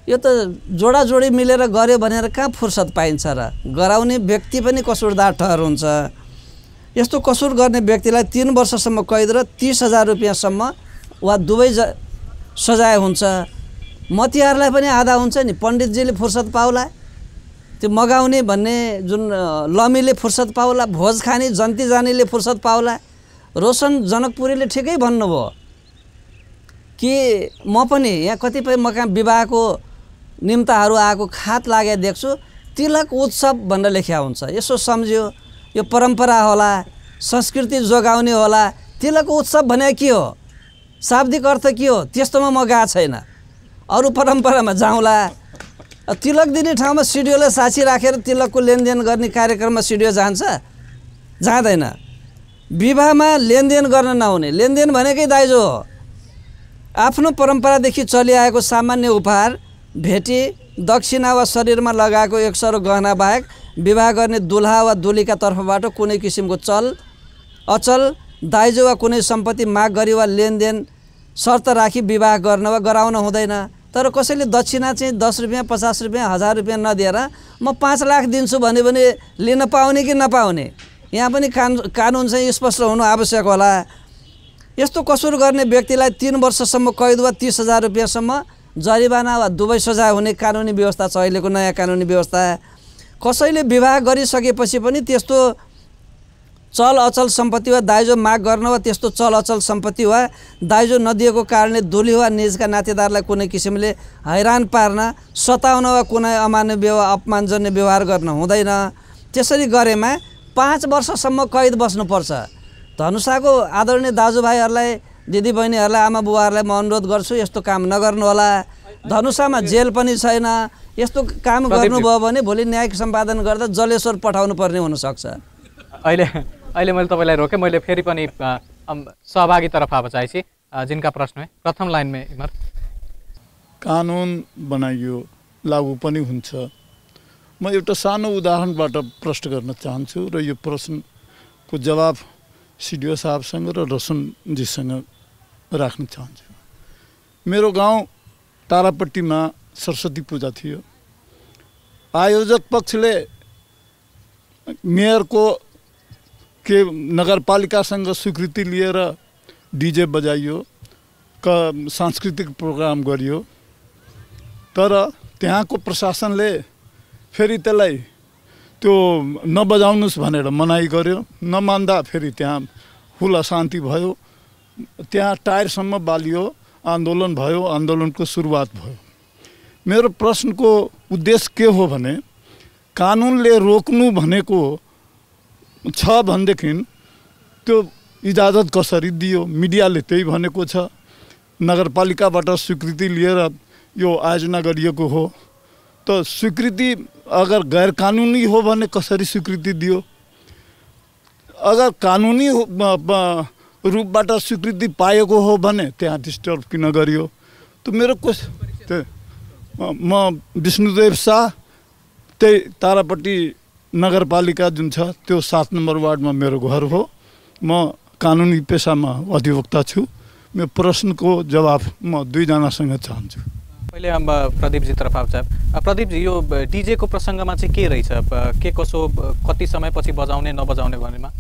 Speaker 2: यो त जोडाजोडी मिलेर गर्यो भनेर कहाँ फुर्सद पाइन्छ र। गराउने व्यक्ति पनि कसुरदार ठहर हुन्छ। यस्तो कसुर गर्ने व्यक्तिलाई 3 वर्षसम्म कैद र 30,000 रुपैयाँसम्म वा दुवै सजाय हुन्छ। मतियारलाई पनि आधा हुन्छ नि, पण्डितजीले फुर्सद पाउला, त्यो मगाउने भन्ने जुन लमीले फुर्सद पाउला, भोज खाने जन्ती जानेले फुर्सद पाउला। रोशन जनकपुरीले ठिकै भन्नुभयो कि म पनि यहाँ कतिपय मकान विवाहको निम्ताहरू आएको खात लागे देख्छु तिलक उत्सव भनेर लेख्या हुन्छ। यसो सम्झ्यो यो परम्परा होला, संस्कृति जोगाउने होला। तिलक उत्सव भने के हो, शाब्दिक अर्थ के हो, त्यस्तोमा म गएको छैन। अरू परम्परामा जाउँला। तिलक दिने ठाउँमा सिडिओलाई साक्षी राखेर तिलकको लेनदेन गर्ने कार्यक्रममा सिडिओ जान्छ? जाँदैन। विवाहमा लेनदेन गर्न नहुने, लेनदेन भनेकै दाइजो हो। आफ्नो परम्परादेखि चलिआएको सामान्य उपहार, भेटी, दक्षिणा वा शरीरमा लगाएको एक सरो गहना बाहेक विवाह गर्ने दुल्हा वा दुलीका तर्फबाट कुनै किसिमको चल अचल दाइजो वा कुनै सम्पत्ति माग गरी वा लेनदेन शर्त राखी विवाह गर्न वा गराउन हुँदैन। तर कसैले दक्षिणा चाहिँ 10 रुपियाँ 50 रुपियाँ 1000 रुपियाँ नदिएर म 5 लाख दिन्छु भने लिन पाउने कि नपाउने, यहाँ पनि कानुन चाहिँ स्पष्ट हुनु आवश्यक होला। यस्तो कसुर गर्ने व्यक्तिलाई 3 वर्षसम्म कैद वा 30,000 रुपियाँसम्म जरिवाना वा दुवै सजाय हुने कानुनी व्यवस्था छ अहिलेको नयाँ कानुनी व्यवस्था। कसैले विवाह गरिसकेपछि पनि त्यस्तो चल अचल सम्पत्ति वा दाइजो माग गर्न वा त्यस्तो चल अचल सम्पत्ति वा दाइजो नदिएको कारणले दुली वा निजका नातेदारलाई कुनै किसिमले हैरान पार्न, सताउन वा कुनै अमान्य व्यवहार अपमानजन्य व्यवहार गर्न हुँदैन। त्यसरी गरेमा 5 वर्षसम्म कैद बस्नुपर्छ। धनुषाको आदरणीय दाजुभाइहरूलाई, दिदीबहिनीहरूलाई, आमा बुवाहरूलाई म अनुरोध गर्छु यस्तो काम नगर्नु होला। धनुषामा जेल पनि छैन। यस्तो काम गर्नुभयो भने भोलि न्यायिक सम्पादन गर्दा जलेश्वर पठाउनु पर्ने हुनसक्छ।
Speaker 1: अहिले मैले तपाईँलाई रोकेँ। मैले फेरि पनि सहभागीतर्फ आवा चाहेपछि जिनका प्रश्न है प्रथम लाइन में इमर।
Speaker 10: कानुन बनाइयो, लागू पनि हुन्छ। म एउटा सानो उदाहरणबाट प्रश्न गर्न चाहन्छु र यो प्रश्नको जवाब सिडिओ साहबसँग र रसुनजीसँग राख्न चाहन्छु। मेरो गाउँ तारापट्टीमा सरस्वती पूजा थियो। आयोजक पक्षले मेयरको के नगरपालिकासँग स्वीकृति लिएर डीजे बजाइयो, सांस्कृतिक प्रोग्राम गरियो। तर त्यहाँको प्रशासनले फेरि त्यसलाई त्यो नबजाउनुस् भनेर मनाई गर्यो। नमान्दा फेरि त्यहाँ फुल अशान्ति भयो। त्यहाँ टायरसम्म बालियो, आन्दोलन भयो, आन्दोलनको सुरुवात भयो। मेरो प्रश्नको उद्देश्य के हो भने कानुनले रोक्नु भनेको छ भनेदेखि त्यो इजाजत कसरी दियो? मिडियाले त्यही भनेको छ। नगरपालिकाबाट स्वीकृति लिएर यो आयोजना गरिएको हो। त स्वीकृति अगर गैर कानुनी हो भने कसरी स्वीकृति दियो? अगर कानुनी रूपबाट स्वीकृति पाएको हो भने त्यहाँ डिस्टर्ब किन गरियो? त मेरो म विष्णुदेव शाह, त्यही तारापट्टी नगरपालिका जुन छ त्यो 7 नम्बर वार्डमा मेरो घर हो। म कानुनी पेसामा अधिवक्ता छु। मेरो प्रश्नको जवाब म दुईजनासँग चाहन्छु।
Speaker 1: पहिले हम प्रदीप जी तरफ आउँछ। प्रदीप जी, यो डीजे को प्रसङ्गमा चाहिँ के रहेछ? के कसो कति समयपछि बजाउने नबजाउने भनेमा?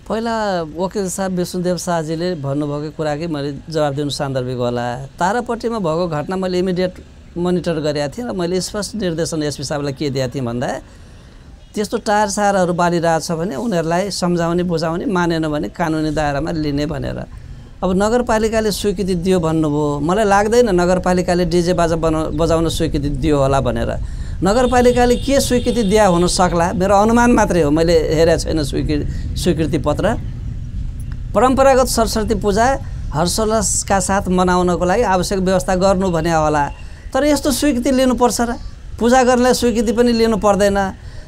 Speaker 2: पहिला वकिल साहब विष्णुदेव शाहजीले भन्नुभएको कुराकै मैले जवाब दिनु सान्दर्भिक होला। तारापट्टीमा भएको घटना मैले इमिडिएट मोनिटर गरेका थिएँ र मैले स्पष्ट निर्देशन एसपी साहबलाई के दिएको थिएँ भन्दा त्यस्तो टायर सारहरू बालिरहेछ भने उनीहरूलाई सम्झाउने बुझाउने, मानेन भने कानुनी दायरामा लिने भनेर। अब नगरपालिकाले स्वीकृति दियो भन्नुभयो। मलाई लाग्दैन नगरपालिकाले डीजे बाजा बजाउन स्वीकृति दियो होला भनेर। नगरपालिकाले के स्वीकृति दिया हुन सक्ला, मेरो अनुमान मात्रै हो, मैले हेरेको छैन स्वीकृति पत्र। परम्परागत सरस्वती पूजा हर्षोल्लासका साथ मनाउनको लागि आवश्यक व्यवस्था गर्नु भने होला। तर यस्तो स्वीकृति लिनुपर्छ र? पूजा गर्नलाई स्वीकृति पनि लिनु पर्दैन।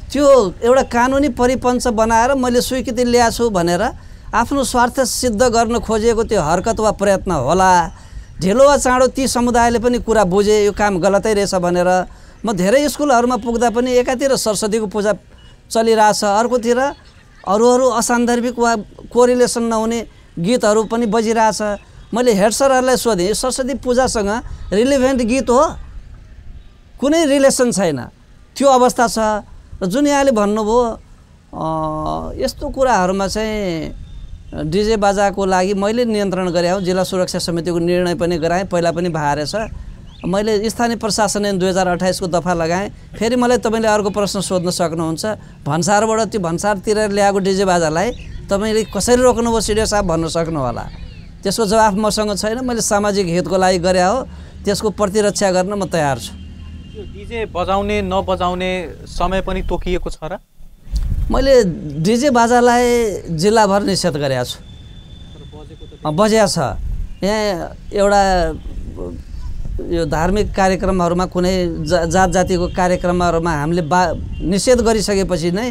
Speaker 2: त्यो एउटा कानुनी परिपन्च बनाएर मैले स्वीकृति ल्याएको छु भनेर आफ्नो स्वार्थ सिद्ध गर्न खोजिएको त्यो हरकत वा प्रयत्न होला। ढिलो वा चाँडो ती समुदायले पनि कुरा बुझे यो काम गलतै रहेछ भनेर। म धेरै स्कुलहरूमा पुग्दा पनि एकातिर सरस्वतीको पूजा चलिरहेछ, अर्कोतिर अरू असान्दर्भिक वा कोरिलेसन नहुने गीतहरू पनि बजिरहेछ। मैले हेड सरहरूलाई सोधेँ, सरस्वती पूजासँग रिलेभेन्ट गीत हो? कुनै रिलेसन छैन। त्यो अवस्था छ। जुन यहाँले भन्नुभयो यस्तो कुराहरूमा चाहिँ डीजे बाजाको लागि मैले नियन्त्रण गरे हो। जिल्ला सुरक्षा समितिको निर्णय पनि गराएँ, पहिला पनि भएछ। मैले स्थानीय प्रशासन ऐन 2028 को दफा लगाएँ। फेरि मलाई तपाईँले अर्को प्रश्न सोध्न सक्नुहुन्छ, भन्सारबाट त्यो भन्सारतिर ल्याएको डीजे बाजालाई तपाईँले कसरी रोक्नुभयो सिडिओ साहब भन्न सक्नु होला। त्यसको जवाफ मसँग छैन। मैले सामाजिक हितको लागि गरे हो, त्यसको प्रतिरक्षा गर्न म तयार छु।
Speaker 1: डीजे बजाउने नबजाउने समय पनि तोकिएको छ र?
Speaker 2: मैले डीजे बाजालाई जिल्लाभर निषेध गरेको छु। बजेको छ। यहाँ एउटा यो धार्मिक कार्यक्रमहरूमा कुनै जात जातिको कार्यक्रमहरूमा हामीले निषेध गरिसकेपछि नै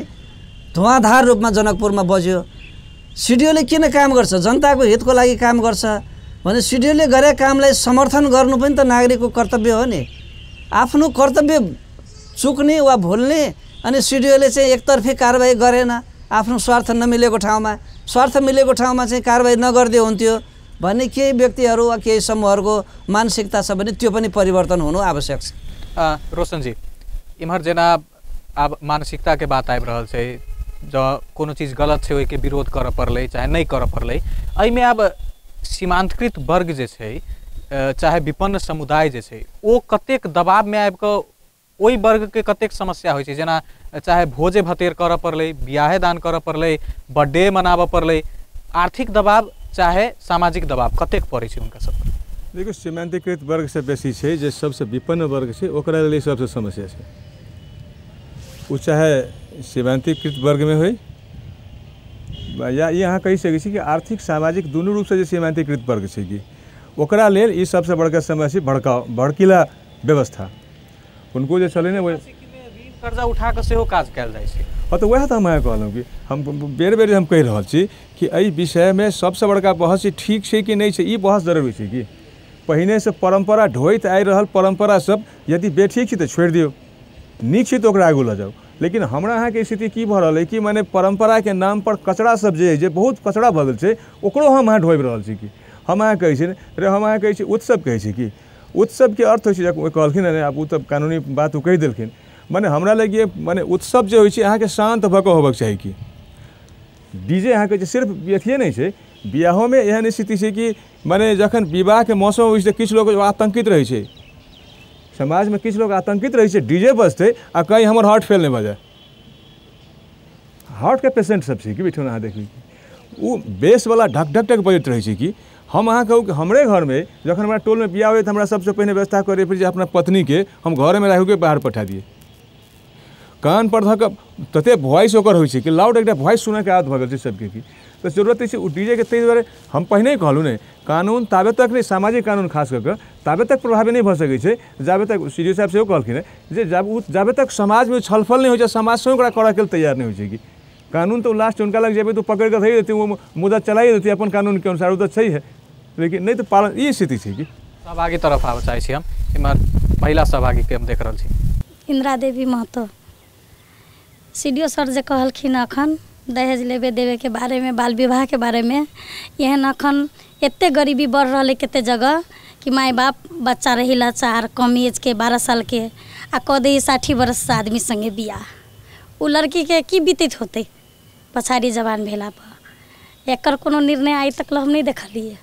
Speaker 2: धुवाँधार रूपमा जनकपुरमा बज्यो। सिडिओले किन काम गर्छ? जनताको हितको लागि काम गर्छ भने सिडिओले गरेको कामलाई समर्थन गर्नु पनि त नागरिकको कर्तव्य हो नि। आफ्नो कर्तव्य चुक्ने वा भुल्ने अनि सिडिओले चाहिँ एकतर्फी कारबाही गरेन आफ्नो स्वार्थ नमिलेको ठाउँमा। स्वार्थ मिलेको ठाउँमा चाहिँ कारबाही नगर्दै हुन्थ्यो भन्ने केही व्यक्तिहरू वा केही समूहहरूको मानसिकता छ भने त्यो पनि परिवर्तन हुनु आवश्यक छ।
Speaker 1: रोशन जी, इम्हर जना अब मानसिकता के बात आबि रहल छै, जो कोनो चीज गलत छै ओहिके विरोध करऽ पड़लै चाहे नहीं करऽ पड़लै। एहिमे अब सीमांतकृत वर्ग जे छै चाहे विपन्न समुदाय जे छै ओ कतेक दबावमे आबि कऽ ओहि वर्गके कतेक समस्या होइ छै, जेना चाहे भोजे भतेर करऽ पड़लै, बियाहे दान करऽ पड़लै, बर्थडे मनाबऽ पड़लै, आर्थिक दबाव चाहे सामाजिक दबाव कतेक पड़ै छै हुनका सब पर?
Speaker 3: देखियो, सीमांतकृत वर्ग से बेसी छै जे सबसे विपन्न वर्ग छै ओकरा लेल सबसे समस्या छै। ओ चाहे सीमांतकृत वर्ग में हो या यहाँ कही सकै छी कि आर्थिक सामाजिक दुनू रूप से जे सीमांतकृत वर्ग छै कि ओकरा लेल ई सबसे बड़का समस्या भड़कीला व्यवस्था उनको जे चले ने वो
Speaker 1: कर्जा उठा के सेहो काज कयल जाइ छै।
Speaker 3: हाँ, तो वह तो हम कहलूँ कि हम बेर बेर हम कह रहा छी कि एहि विषय में सबसे बड़का बहस ठीक है कि नहीं है, ई बहस जरूरी है कि पहिने से परंपरा ढोइत आ रहल परंपरा सब यदि बेठीक है तो छोड़ दियो, नीक है तो ओकरा आगू ल जाओ। लेकिन हमरा यहाँ के स्थिति की भ रहा है कि माने परंपरा के नाम पर कचरा सब जे बहुत कचरा भ गल छै ओकरो हम यहाँ ढोबि रहल छी कि हम यहाँ कहै छी रे हम यहाँ कहै छी उत्सव कहै छी कि उत्सव के अर्थ होइ छै कहलखिन आब ओ तऽ कानूनी बात ओ कहि देलखिन। माने हमरा लगे माने उत्सव जो होइ छै अहाँके शांत भऽ कऽ होबक चाही कि डीजे अहाँके सिर्फ अथिए नहीं छै, बियाहों में एहन स्थिति छै कि माने जखन विवाह के मौसम होइ छै किछु लोग आतंकित रहै छै, समाज में किछु लोग आतंकित रहै छै, डीजे बजते आ कहीं हमर हार्ट फेल नहीं भऽ जाए। हार्ट के पेशेंट सब छै कि बैठो अहाँ देखी वो बेस वाला ढक ढक ढक बजैत रहै छै कि हम अहाँ कहूँ कि हमरे घर में जखन हमरा टोल में बियाह हो तो हमरा सबसे पहले व्यवस्था करे पड़े अपना पत्नी के हम घर में राखि के बाहर पठा दिए। कान पर धऽ कऽ तते वॉइस ओकर होइ छै कि लाउड एकटा वॉइस सुनऽ के आदत भऽ गेल छै सबके कि तो जरूरत छै ओ डीजे के। ताहि दुआरे हम पहिने ही कहलहुँ ने कानून ताबे तक नहीं, सामाजिक कानून खास कऽ ताबे तक प्रभावी नहीं भऽ सकै छै जाबे तक सीडीओ साहब सेहो कहलखिन जे जाबे तक समाज में छलफल नहीं हो जाए, समाज से ओकरा करऽ के लेल तैयार नहीं होइ छै कि कानून तो लास्ट उनका लग जेबै तो पकड़ के धरि देती, वो मुद्दा चलाई देती अपन कानून के अनुसार, वो तो सही है लेकिन नहीं तो पालन ई स्थिति छै कि।
Speaker 1: सहभागी तरफ आबऽ चाहै छी हम, इमहर महिला सहभागी के हम देख रहल छी।
Speaker 11: इंदिरा देवी महतो सीडीओ सर जे कहलखिन अखन दहेज लेबे देवे के बारे में, बाल विवाह के बारे में, एहन अखन एते गरीबी बढ़ रहा है केते जगह कि माय बाप बच्चा रही लाचार कम एज के 12 साल के आ कह दे 60 वर्ष से आदमी संगे बियाह, उ लड़की के की बीतित होते पछाड़ी जवान भेला पर। एकर कोनो निर्णय आई तक हम नहीं देखलिए।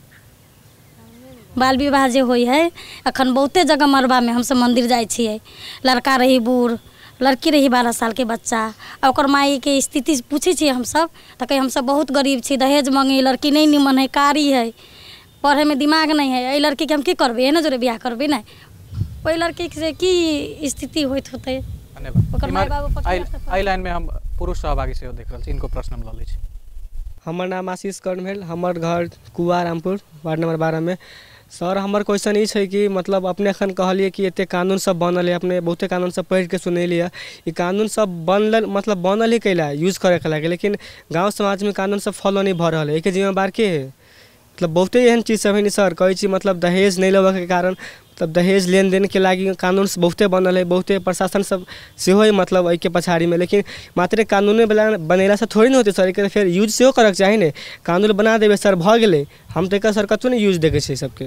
Speaker 11: बाल विवाह जे होई है अखन बहुते जगह मरबा में हमसे मंदिर जाए छिए, लड़का रही बूढ़, लड़की रही 12 साल के बच्चा, और माई के स्थिति पूछे छी हम सब तो कहीं हम सब बहुत गरीब छी, दहेज मांगे, लड़की नहीं निमन है, कारी है, पढ़े में दिमाग नहीं है, ये लड़की के हम की करबे ना जोरे बियाह करबे ना, वही लड़की से की स्थिति होत होते।
Speaker 1: आई लाइन में हम पुरुष सहभागी से देख रहल छी, इनको प्रश्न हम ल लै छी।
Speaker 12: हमर नाम आशीष कर्ण भेल, हमर घर कुआ रामपुर वार्ड नंबर 12 में। सर हमर क्वेश्चन ई छै कि मतलब अपने एखन कहलिए कि एते कानून सब बनल है, अपने बहुते कानून सब पढ़ के सुनेलिए, ई कानून सब बनल मतलब बनल ही कैला यूज करे के लागे, लेकिन गांव समाज में कानून सब फॉलो नहीं भ रहा है, एक जिम्मेवार के है? मतलब बहुते एहन चीज सब है सर, कहै छी मतलब दहेज नहीं लेबे के कारण मतलब दहेज लेन देन के लागी कानून बहुते बनल है, बहुते प्रशासन सब सेहो है मतलब एहि के पछाड़ी में, लेकिन मात्र कानून बनेला से थोड़ी नहीं होते सर, एक फिर यूज सेहो करे के चाही ने, कानून बना देवे सर भ गेलै, हम तो सर कतौ नहीं यूज देखे छै सबके।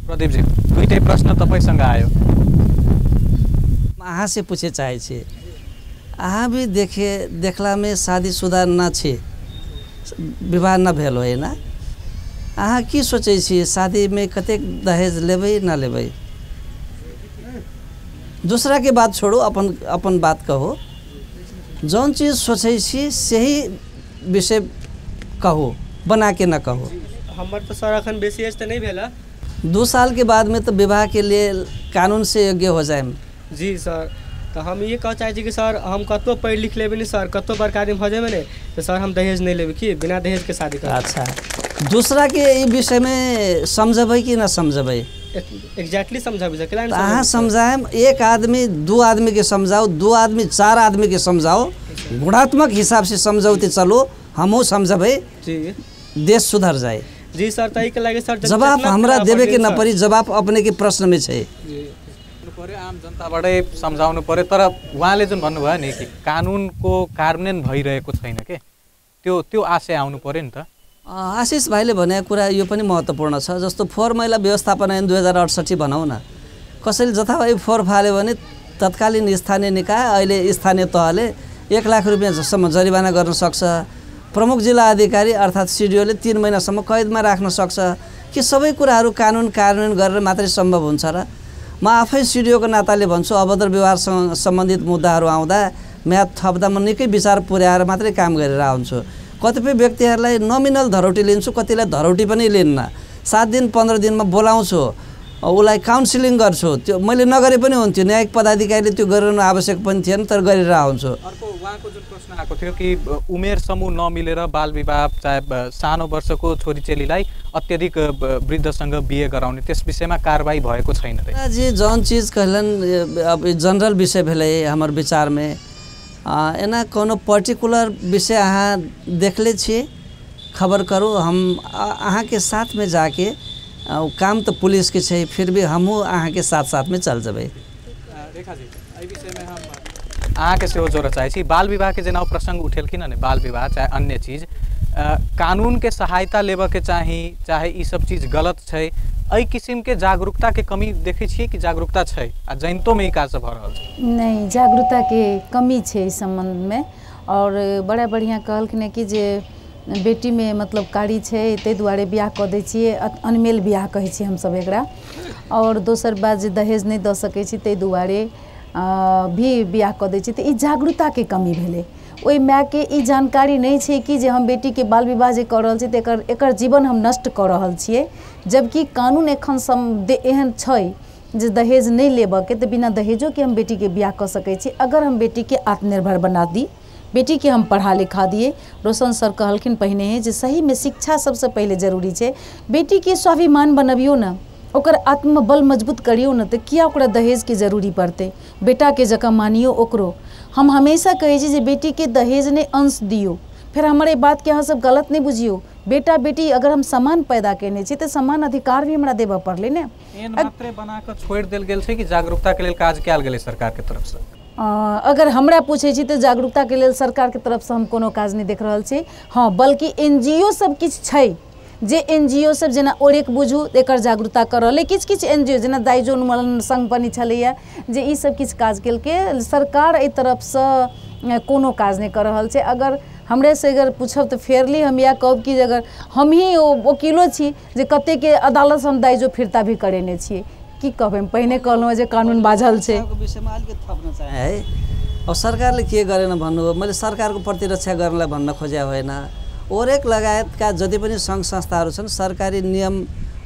Speaker 1: प्रदीप जी दुईटे प्रश्न तपाईसँग आयो,
Speaker 2: अहाँ से पूछे चाहे छे, अहाँ भी देखला में शादीशुदा न छे, विवाह न भेल है ना, अहाँ की सोचे छी शादी में कतेक दहेज लेबै ना लेबै? दूसरा के बात छोड़ो, अपन बात कहो, जौन चीज सोचे छी सही विषय कहो, बना के न कहो।
Speaker 12: हमर तो सर अखन बेसी एज तो नहीं भेला,
Speaker 2: 2 साल के बाद में तो विवाह के लिए कानून से योग्य हो जाए।
Speaker 12: जी सर, तो हम ये कह चाहे कि सर हम कतो पढ़ लिख लेबे नहीं सर, कतो बड़का आदमी हो जाए तो सर हम दहेज नहीं लेबे कि बिना दहेज के शादी कर।
Speaker 2: अच्छा, दूसरा के ई विषय में समझबै कि ना समझबै?
Speaker 12: Exactly समझाबे sir.
Speaker 2: अहाँ समझाएम, एक आदमी 2 आदमी के समझाओ, 2 आदमी 4 आदमी के समझाओ, गुणात्मक हिसाब से समझौते चलो, हमहू समझबै जी, देश सुधर जाए।
Speaker 12: जी सर, तई के लागे सर
Speaker 2: जवाब हमरा देवे के न परी, जवाब अपने के प्रश्न में छै।
Speaker 1: आम जनताबाटै सम्झाउनु पर्यो। तर उहाँले जुन भन्नुभयो नि कि कानुनको कार्यान्वयन भइरहेको छैन के, त्यो आशय आउनु पर्यो नि त।
Speaker 2: आशिष भाइले भनेको कुरा यो पनि महत्त्वपूर्ण छ। जस्तो फोहोर मैला व्यवस्थापन ऐन 2068 भनौँ न, कसैले जथाभावी फोहोर फाल्यो भने तत्कालीन स्थानीय निकाय, अहिले स्थानीय तहले 1 लाख रुपियाँसम्म जरिवाना गर्न सक्छ। प्रमुख जिल्ला अधिकारी अर्थात् सिडिओले 3 महिनासम्म कैदमा राख्न सक्छ। के सबै कुराहरू कानुन कार्यान्वयन गरेर मात्रै सम्भव हुन्छ र? म आफै सिडिओको नाताले भन्छु, अभद्र व्यवहारसँग सम्बन्धित मुद्दाहरू आउँदा म्याद थप्दा म निकै विचार पुर्याएर मात्रै काम गरेर आउँछु। कतिपय व्यक्तिहरूलाई नोमिनल धरौटी लिन्छु, कतिलाई धरौटी पनि लिन्न। 7 दिन 15 दिनमा बोलाउँछु, उसलाई काउन्सिलिङ गर्छु। त्यो मैले नगरे पनि हुन्थ्यो, न्यायिक पदाधिकारीले त्यो गरिरहनु आवश्यक पनि थिएन, तर गरेर आउँछु।
Speaker 1: अर्को उहाँको जुन प्रश्न आएको थियो कि उमेर समूह नमिलेर बाल विवाह, चाहे सानो वर्षको छोरीचेलीलाई अत्यधिक वृद्धसँग बिहे गराउने, त्यस विषयमा कारबाही भएको छैन रे
Speaker 2: जी। जौन चीज कहलन अब जनरल विषय भेलै हमर विचार में, एना कोनो पर्टिकुलर विषय अहाँ देखले छी, खबर करू, हम अहाँ के साथ में जाके काम तो पुलिस के छै, फिर भी हमहू अहाँ के साथ साथ में चल जबै।
Speaker 1: रेखा जी, एहि विषय में हम अहाँ के सेहो जोड़ चाहे छी। बाल विवाह के जेना प्रसंग उठेल कि न, बाल विवाह चाहे अन्य चीज, कानून के सहायता लेबे के चाही, चाहे ई सब चीज गलत छै, एहि किसिम के जागरूकता के कमी देखे छियै कि जागरूकता छै आ जैनतो में ई काज भ रहल छै?
Speaker 4: नहीं, जागरूकता के कमी छै इस संबंध में। और बड़ा बढ़िया कहलखिन कि जे बेटी में मतलब कारी छै, ताहि दुआरे बियाह कऽ दै छियै, अनमेल बियाह कहै छियै हमसब एकरा। और दोसर बात जे दहेज नहीं दऽ सकै छी, ताहि दुआरे भी बियाह कऽ दै छियै। तऽ ई जागरूकता के कमी भेलै। ओहि माय के ई जानकारी नहीं छै कि जे हम बेटी के बाल विवाह जे कऽ रहल छी तऽ एकर जीवन हम नष्ट कऽ रहल छियै। जबकि कानून एखन एहन छै जे दहेज नहीं लेबऽ के, तऽ बिना दहेजो के हम बेटी के बियाह कऽ सकै छी, अगर हम बेटी के आत्मनिर्भर बना दी, बेटी के हम पढ़ा लिखा दिए। रोशन सर कहलखिन पहिने जे सही में शिक्षा सबसे पहले जरूरी छै। बेटी के स्वाभिमान बनबियो न, ओकर आत्मबल मजबूत करियो न, तो किया ओकरा दहेज के जरूरी पड़ते? बेटा के जगह मानियो ओकरो। हम हमेशा कहे छी जे बेटी के दहेज ने अंश दियो। फिर हमारे बात के अहाँ सब गलत नहीं बुझियो। बेटा बेटी अगर हम समान पैदा केने छी तो समान अधिकार भी हमरा देबऽ पड़ले ने।
Speaker 1: मात्रे बना के छोड़ देल गेल छै कि जागरूकता के लेल काज कयल गेलै सरकार के तरफ से?
Speaker 4: अगर हमरा पूछे छी तो जागरूकता के लेल सरकार के तरफ से हम कोनो काज नहीं देख रहल छी। हाँ, बल्कि NGO सब किछ छै जे NGO सब जेना ओरेक बुझू एकर जागरूकता कर रहल, किछ किछ NGO जेना दाइजो उन्मूलन संघ पनि छलैया जे ई सब किछ काज केलकै। सरकार एहि तरफ से कोनो काज नहीं कर रहल छै। अगर हमरे से अगर पूछब तो फेयरली हम यह कहब कि अगर हम ही वकीलो छी जे कते के अदालत से हम दाइजो फिरता भी करेने छियै। की कहबै, पहिने कहलहुँ जे कानून बाझल छै।
Speaker 2: विषयमा अलिकति थप्न चाहे है। अब सरकारले के गरेन भन्नुभयो, मैले सरकारको प्रतिरक्षा गर्नलाई भन्न खोज्या होइन। ओरेक लगायतका जति पनि सङ्घ संस्थाहरू छन् सरकारी नियम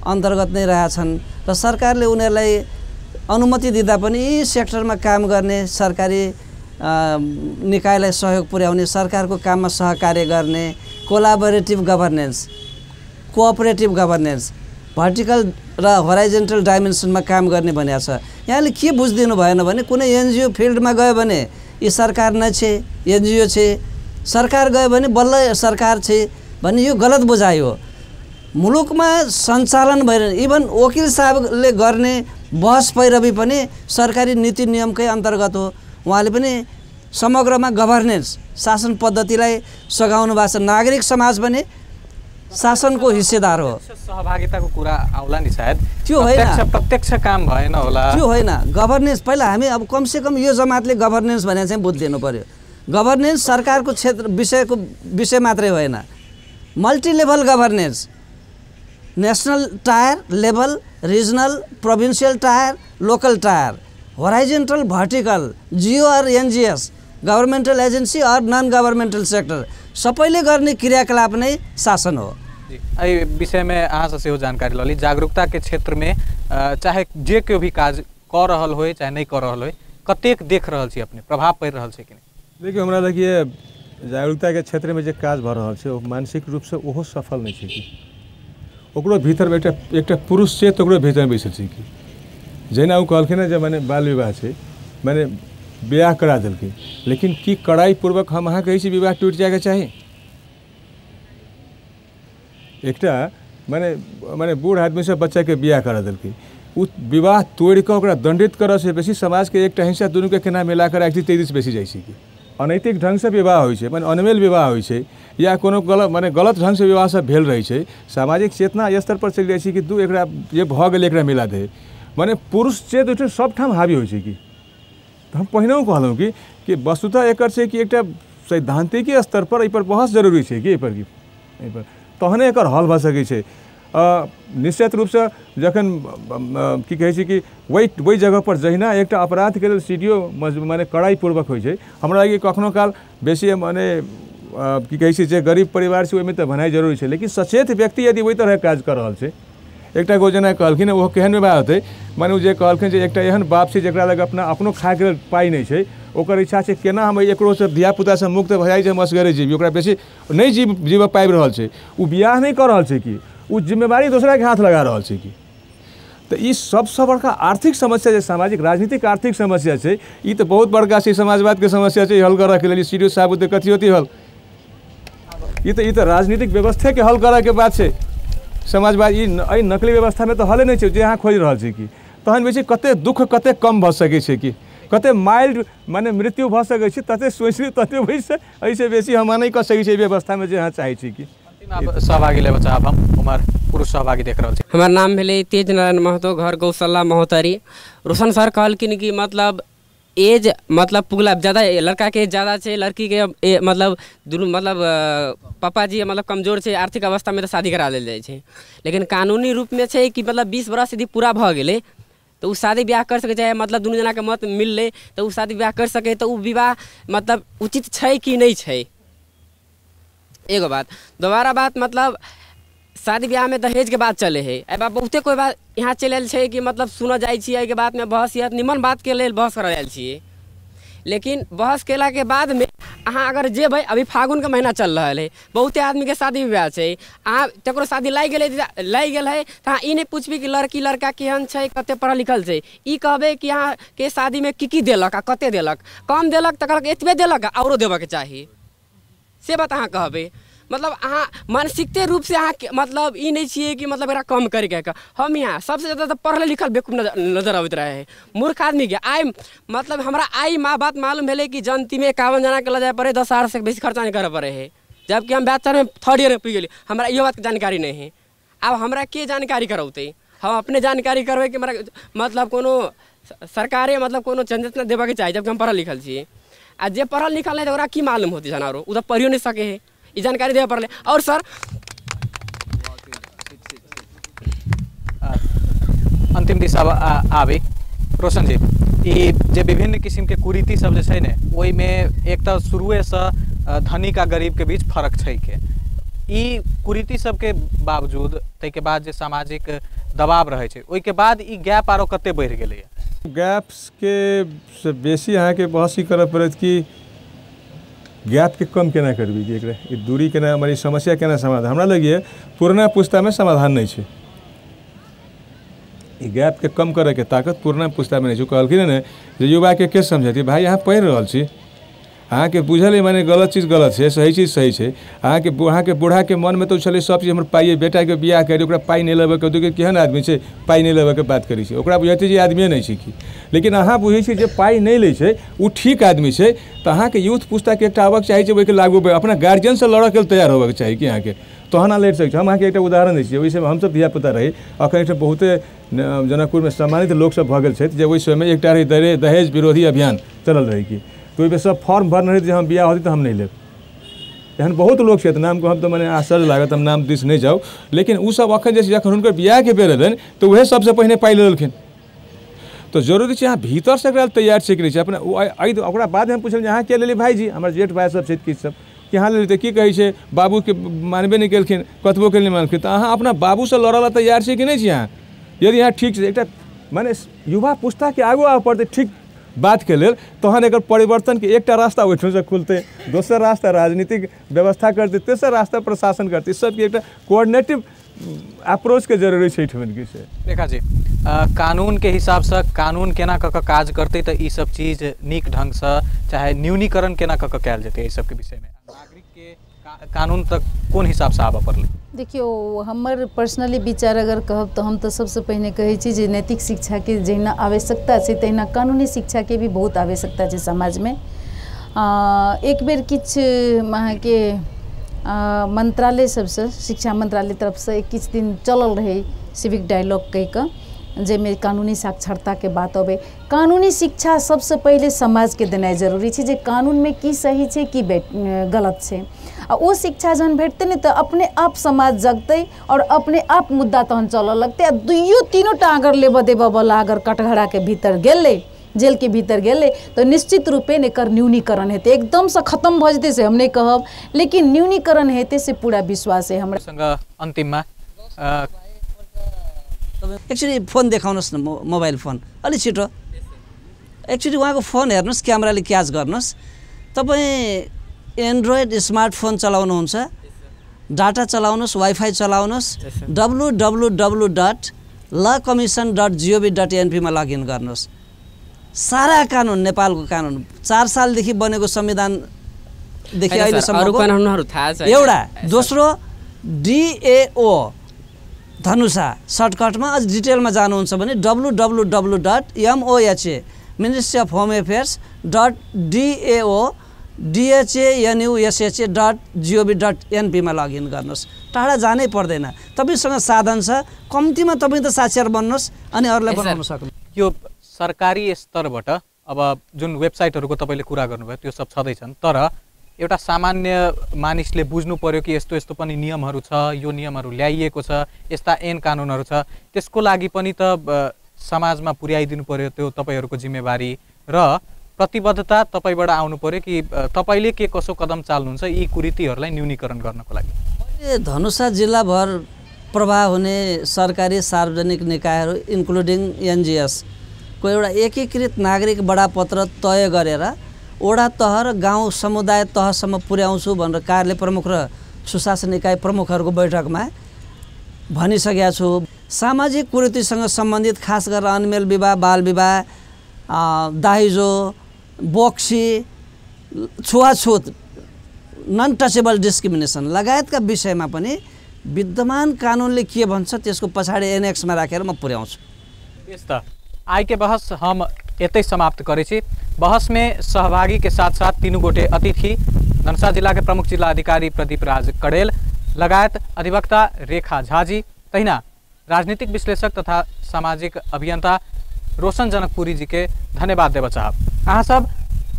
Speaker 2: अन्तर्गत नै रहेछन् र सरकारले उनीहरूलाई अनुमति दिँदा पनि यी सेक्टरमा काम गर्ने, सरकारी निकायलाई सहयोग पुर्याउने, सरकारको काममा सहकार्य गर्ने, collaborative governance, cooperative governance, vertical र होराइजेन्टल डाइमेन्सनमा काम गर्ने भनेको छ। यहाँले के बुझिदिनु भएन भने कुनै NGO फिल्डमा गयो भने यी सरकार नै छे, NGO छे, सरकार गयो भने बल्ल सरकार छे भन्ने यो गलत बुझाइ हो। मुलुकमा सञ्चालन भइरहने, इभन वकिल साहबले गर्ने बहस पैरवी पनि सरकारी नीति नियमकै अन्तर्गत हो। उहाँले पनि समग्रमा गभर्नेन्स शासन पद्धतिलाई सघाउनु भएको छ। नागरिक समाज पनि शासनको हिस्सेदार हो।
Speaker 1: सहभागिताको कुरा आउला नि सायद,
Speaker 2: त्यो होइन,
Speaker 1: प्रत्यक्ष काम भएन होला,
Speaker 2: त्यो होइन। गभर्नेन्स पहिला हामी अब कमसेकम यो जमातले गभर्नेन्स भने चाहिँ बुझिदिनु पर्यो। गभर्नेन्स सरकारको क्षेत्र विषय मात्रै होइन, multi level governance, national tyre level, regional, provincial tyre, local tyre, horizontal, vertical, GO और NGS, गभर्मेन्टल एजेन्सी और नन गभर्मेन्टल सेक्टर, सबैले गर्ने क्रियाकलाप नै शासन हो।
Speaker 1: जी एहि विषय में अहाँ से सेहो जानकारी लली जागरूकता के क्षेत्र में चाहे जे केओ भी काज कऽ रहल होय चाहे नहीं कऽ रहल होय कतेक देख रहल छी अपने प्रभाव पड़ि रहल छै कि नहीं?
Speaker 3: देखिए हमरा लगिए जागरूकता के क्षेत्र में जे काज भऽ रहल छै ओ मानसिक रूप से ओहो सफल नहीं छै कि ओकरो भीतर में एकटा पुरुष छै तऽ ओकरो भीतर में बैसल छै कि जेना ओ कहलखिन जे माने बाल विवाह छै माने ब्याह करा देलकै लेकिन की कड़ाई पूर्वक हम अहाँ कहै छी विवाह टूट जाएके चाही? एकटा माने माने बूढ़ आदमी से बच्चा के ब्याह करा देलकै उ विवाह तोड़ के ओकरा दंडित करऽ से बेसी समाज के एकटा हिस्सा दुनू के केना मिलाकर राखि तै दिस बेसी जाइ छै कि अनैतिक ढंग से विवाह होइ छै माने अनमेल विवाह होइ छै या कोनो गलत ढंग से विवाह सब भेल रहै छै सामाजिक चेतना स्तर पर चलि जाइ छै कि दू एकरा जे भऽ गेल एकरा मिला दे माने पुरुष चेत ओहिठाम सबठाम हावी होइ छै कि तो हम पहिने कहलहुँ कि वस्तुतः एकर छै कि एकटा सैद्धांतिक स्तर पर एहि पर बहस जरूरी छै कि एहि पर तहने एकर हल भऽ सकै छै। निश्चित रूप से जखन की कहै छै कि वही जगह पर जहिना एकटा अपराध के लेल सीडीओ माने कड़ाई पूर्वक होइ छै हमरा लागि कखनो काल बेसी माने की कहै छै जे गरीब परिवार छै ओहिमे तऽ भनाइ जरूरी छै लेकिन सचेत व्यक्ति यदि ओहि तरह काज कऽ रहल छै एकटा गो जेना कहलखिन ओहो केहन विवाह होतै माने जे कहलखिन जे एकटा एहन बाप छै जकरा लग अपनो खायके लेल पाइ नहि छै ओकर इच्छा छै केना हम एकरो से धियापुता से मुक्त भऽ जाइ छै हम असगरे जीवी ओकरा बेसी नहीं जीव पाबि रहल छै ओ बियाह नहीं कऽ रहल छै कि ओ जिम्मेवारी दोसरा के हाथ लगा रहल छै कि तो ई सबसे बड़का आर्थिक समस्या जे सामाजिक राजनीतिक आर्थिक समस्या छै ई तो बहुत बड़का छै समाजवाद के समस्या छै हल करऽ के लेल सीडीओ साहब ओते कथी होती हल ई तो राजनीतिक व्यवस्था के हल करऽ के बात छै समाजवाद ई नकली व्यवस्था में तो हले नहीं छै जे अहाँ खोज रहल छी कि तहन बेसी कते दुख कते कम भऽ सकै छै कि कते माइल्ड माने मृत्यु भऽ सकै छै तते सोचि तते वैसे ऐसे बेसी हम नहीं कऽ सकै छै व्यवस्था में जे अहाँ चाहै छी कि
Speaker 1: सहभागी ले बच्चा हम उमर पुरुष सहभागी देख रहल छी।
Speaker 13: हमार नाम भेले तेज नारायण महतो घर गौशाला महोतरी। रोशन सर कहलखिन कि मतलब एज मतलब पुगला ज़्यादा लड़का के ज़्यादा है लड़की के मतलब दुनू मतलब पापा जी मतलब कमजोर है आर्थिक अवस्था में तो शादी करा लेल जाइ छै लेकिन कानूनी रूप में है कि मतलब 20 बरस यदि पूरा भऽ गेलै तो शादी ब्याह कर सके चाहे मतलब दुनू जना के मत मिलले तो शादी ब्याह कर सके तो विवाह मतलब उचित है कि नहीं है एगो बात। दोबारा बात मतलब शादी ब्याह में दहेज के बात चले है ए बात बहुते कोई बात यहाँ चल कि मतलब सुन जाइ के बात में बहस या निमन बात के लेल बहस कर छिए लेकिन बहस केला के बाद में अहाँ अगर जे भाई अभी फागुन के महीना चल रहा है बहुते आदमी के शादी ब्याह है अहाँ तकरो शादी लागि गेल है तो अहाँ ई नहीं पूछबी कि लड़की लड़का केहन है कते पढ़ल लिखल है ई कहबे कि अहाँ के शादी में की देलक आ कते देलक कम देलक तो कहलक एतबे देलक औरो देबे के चाही से बात अहाँ कहबे मतलब अहाँ मानसिकते रूप से अहाँ मतलब ई नहीं छिए कि मतलब एकरा कम करके हम यहाँ सबसे ज़्यादा तो पढ़ल लिखल बेवकूफ नजर आबैत रहे है मूर्ख आदमी के आई मतलब हमरा आई बात मालूम भेले कि जनती में 51 जना के लजाए पड़े 10,000 से बेसी खर्चा नहीं करे पड़े है जबकि हम बैचलर में 3rd ईयर में पी गए हमरा इहो बात के जानकारी नहीं है। अब हमरा के जानकारी करौते हम अपने जानकारी करबे कि मतलब कोनो सरकारे मतलब कोनो चंदा देबे के चाही जबकि हम पढ़ल लिखल छी आ जे पढ़ल लिखल है तो ओकरा की मालूम होती जनारो उ तो पढ़ियो नहीं सके है ये जानकारी देवे पड़े। और सर
Speaker 1: अंतिम दिशा आबे रोशन जी ई जे विभिन्न किस्म के कुरीति सब जे छै ने ओहि में एक तो शुरुए से धनिक आ गरीब के बीच फर्क छै के ई कुरीति सब के बावजूद तै के बाद जे सामाजिक दबाव रहे छै ओहि के बाद ई गैप आरो कते बढ़ गेलै
Speaker 3: गैप्स के से बेसी अहाँ के बहस करऽ पड़त कि गैप के कम केना करबी कि एकरा ई दूरी केना हमारी समस्या केना समाधान हमरा लगिए पुराना पुस्ता में समाधान नहीं छै ई गैप के कम करे के ताकत पुराना पुस्ता में नहीं छै कहलखिन ने जे युवा के समझती भाई यहाँ पढ़ि रहल छी अहाँ के बुझल है माने गलत चीज गलत है सही चीज सही है अहाँ के बूढ़ा के मन में तो चले सब चीज हमर पाइए बेटा के बियाह करी ओकरा पाइ नहीं लेबे के केहन आदमी छै पाइ नहीं लेबे के बात करी छै ओकरा बुझाते जे आदमी नहीं छै कि लेकिन अहाँ बुझे छी जे पाइ नहीं ले छै उ ठीक आदमी छै तो अहाँ के यूथ पुस्ता के एकटा आबक चाही छै ओहि के लागू अपना गार्जियन से लड़ऽ के तैयार होबे के चाही कि अहाँ के तहन लड़ सकै हम अहाँ के एकटा उदाहरण दै छियै ओहि समय हमसब धियापुता रही अखन एकटा बहुते जनकपुर में सम्मानित लोक सब भऽ गेल छथि जे ओहि समय एकटा रही दहेज विरोधी अभियान चलल रही कि तो ओहि सब फॉर्म भरने रही हम बियाह होती तो हम नहीं लेब एहन बहुत लोग छथि नाम को हम तो मैंने आश्चर्य लागत हम नाम दिस नहीं जाऊ लेकिन उ सब अखन जे जखन हुनकर बियाह के बेर एलनि तो वह सबसे पहिने पाइ लेलखिन तो जरूरी छै अहाँ भीतर से एकरा तैयार छै कि नहीं छै अपना ओकरा बाद हम पूछल अहाँ के लेली भाईजी हमर जेठ भाई सब छथि किछु सब कि अहाँ लेल तऽ की कहै छै बाबूके मानबे नहि केलखिन कतबो के नहि मानलखिन तऽ अहाँ अपना बाबूसँ लड़ऽ ला तैयार छी कि नहि छी अहाँ यदि अहाँ ठीक छै एकटा माने युवा पुस्ताके आगू आबऽ पड़तै ठीक बात के लेल तहन एकर परिवर्तन के एकटा रास्ता ओहिठाम से खुलते दोसर रास्ता राजनीतिक व्यवस्था करते तेसर रास्ता प्रशासन करते सबके एकटा कोऑर्डिनेटिव अप्रोच के जरूरी छै एठमन की छै
Speaker 1: देखा जी कानून के हिसाब से कानून केना क के काज करते तो ई सब चीज नीक ढंग से चाहे न्यूनीकरण केना क के कैल जेते ई सब के विषय में नागरिक के कानून तक कोन हिसाब से आबऽ पड़ले
Speaker 4: देखियो हमर पर्सनली विचार अगर कहब तो हम तो सबसे पहले कहै छी जे नैतिक शिक्षा के जहिना आवश्यकता छै तहिना कानूनी शिक्षा के भी बहुत आवश्यकता छै समाज में एक बेर किछ अहाँके मंत्रालय सबसे शिक्षा मंत्रालय तरफ से किछ दिन चलल रहे सिविक डायलॉग कह के जेमे कानूनी साक्षरता के बात अबे कानूनी शिक्षा सबसे पहले समाज के देनाइ जरूरी छै जे कानून में की सही छै की गलत छै आ ओ शिक्षा जहन भेटते ने तो अपने आप समाज जगते और अपने आप मुद्दा तहन चलऽ लगते आ दुइयो तीनो टा अगर लेबऽ देबऽ वाला अगर कटघरा के भीतर गेले जेल के भीतर गेले तो निश्चित रूपे एकर न्यूनीकरण हेतै एकदम से खत्म भ जेतै से हम नहीं कहब लेकिन न्यूनीकरण हेतै से पूरा विश्वास है हमरा
Speaker 1: संग अंतिम में
Speaker 2: एक्चुअली फोन देखाउनुहोस् न मोबाइल फोन अलि छिटो एक्चुअली उहाँको फोन हेर्नुहोस् क्यामेराले क्याच गर्नुहोस् तपाईँ एन्ड्रोइड स्मार्टफोन चलाउनुहुन्छ डाटा चलाउनुहोस् वाइफाई चलाउनुहोस् www.lawcommission.gov.np मा लगइन गर्नुहोस् सारा कानुन नेपालको कानुन 4 सालदेखि बनेको संविधानदेखि अहिलेसम्मको एउटा दोस्रो DAO धनुषा सर्टकटमा अझ डिटेलमा जानुहुन्छ भने www.moha ministry of home affairs.DAO.DHANUSHA.gov.np मा लगइन गर्नुहोस् टाढा जानै पर्दैन तपाईसँग साधन छ कम्तीमा तपाईँ त साक्षर बन्नुहोस् अनि अरूलाई बनाउन सक्नु
Speaker 1: यो सरकारी स्तरबाट अब जुन वेबसाइटहरुको तपाईले कुरा गर्नुभयो त्यो सब छँदैछन् तर एउटा सामान्य मानिसले बुझ्नु पर्यो कि यस्तो यस्तो पनि नियमहरु छ यो नियमहरु ल्याइएको छ यस्ता ऐन कानुनहरु छ त्यसको लागि पनि त समाजमा पुर्याइदिनु पर्यो त्यो तपाईहरुको जिम्मेवारी र प्रतिबद्धता तपाईबाट आउनु पर्यो कि तपाईले के कसो कदम चाल्नुहुन्छ यी कुरीतिहरुलाई न्यूनीकरण गर्नको लागि
Speaker 2: धनुषा जिल्लाभर प्रभाव हुने सरकारी सार्वजनिक निकायहरु इन्क्लुडिङ NGOs को एउटा एकीकृत नागरिक बडापत्र तय गरेर ओडा तह र गाउँ समुदाय तहसम्म पुर्याउँछु भनेर कार्यालय प्रमुख र सुशासन निकाय प्रमुखहरुको बैठकमा भनिसकेको छु सामाजिक कुरीतिसँग सम्बन्धित खास गरेर अनमेल विवाह बाल विवाह दाइजो बोक्सी छुवाछुत नन टचेबल डिस्क्रिमिनेसन लगायतका विषयमा पनि विद्यमान कानुनले के भन्छ त्यसको पछाडी एनेक्समा राखेर म पुर्याउँछु
Speaker 1: यस्ता आज के बहस हम एतै समाप्त करे छी बहस में सहभागी के साथ साथ तीनों गोटे अतिथि धनुषा जिला के प्रमुख जिला अधिकारी प्रदीप राज कड़ेल लगायत अधिवक्ता रेखा झाजी तहिना राजनीतिक विश्लेषक तथा सामाजिक अभियंता रोशन जनकपुरी जी के धन्यवाद देव चाहब अहाँ सब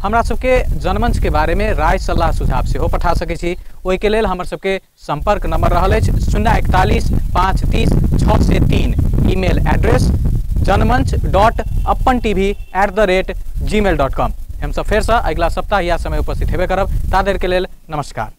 Speaker 1: हमरा सबके जनमंच के बारे में राय सलाह सुझाव से हो पठा सके छी ओहि के लेल हमर सबके संपर्क नंबर रहल अछि 041 530 603 ईमेल एड्रेस janmanch.appantv@gmail.com हम सब फेर से अगला सप्ताह या समय उपस्थित हेबे करब तादेर के लेल नमस्कार।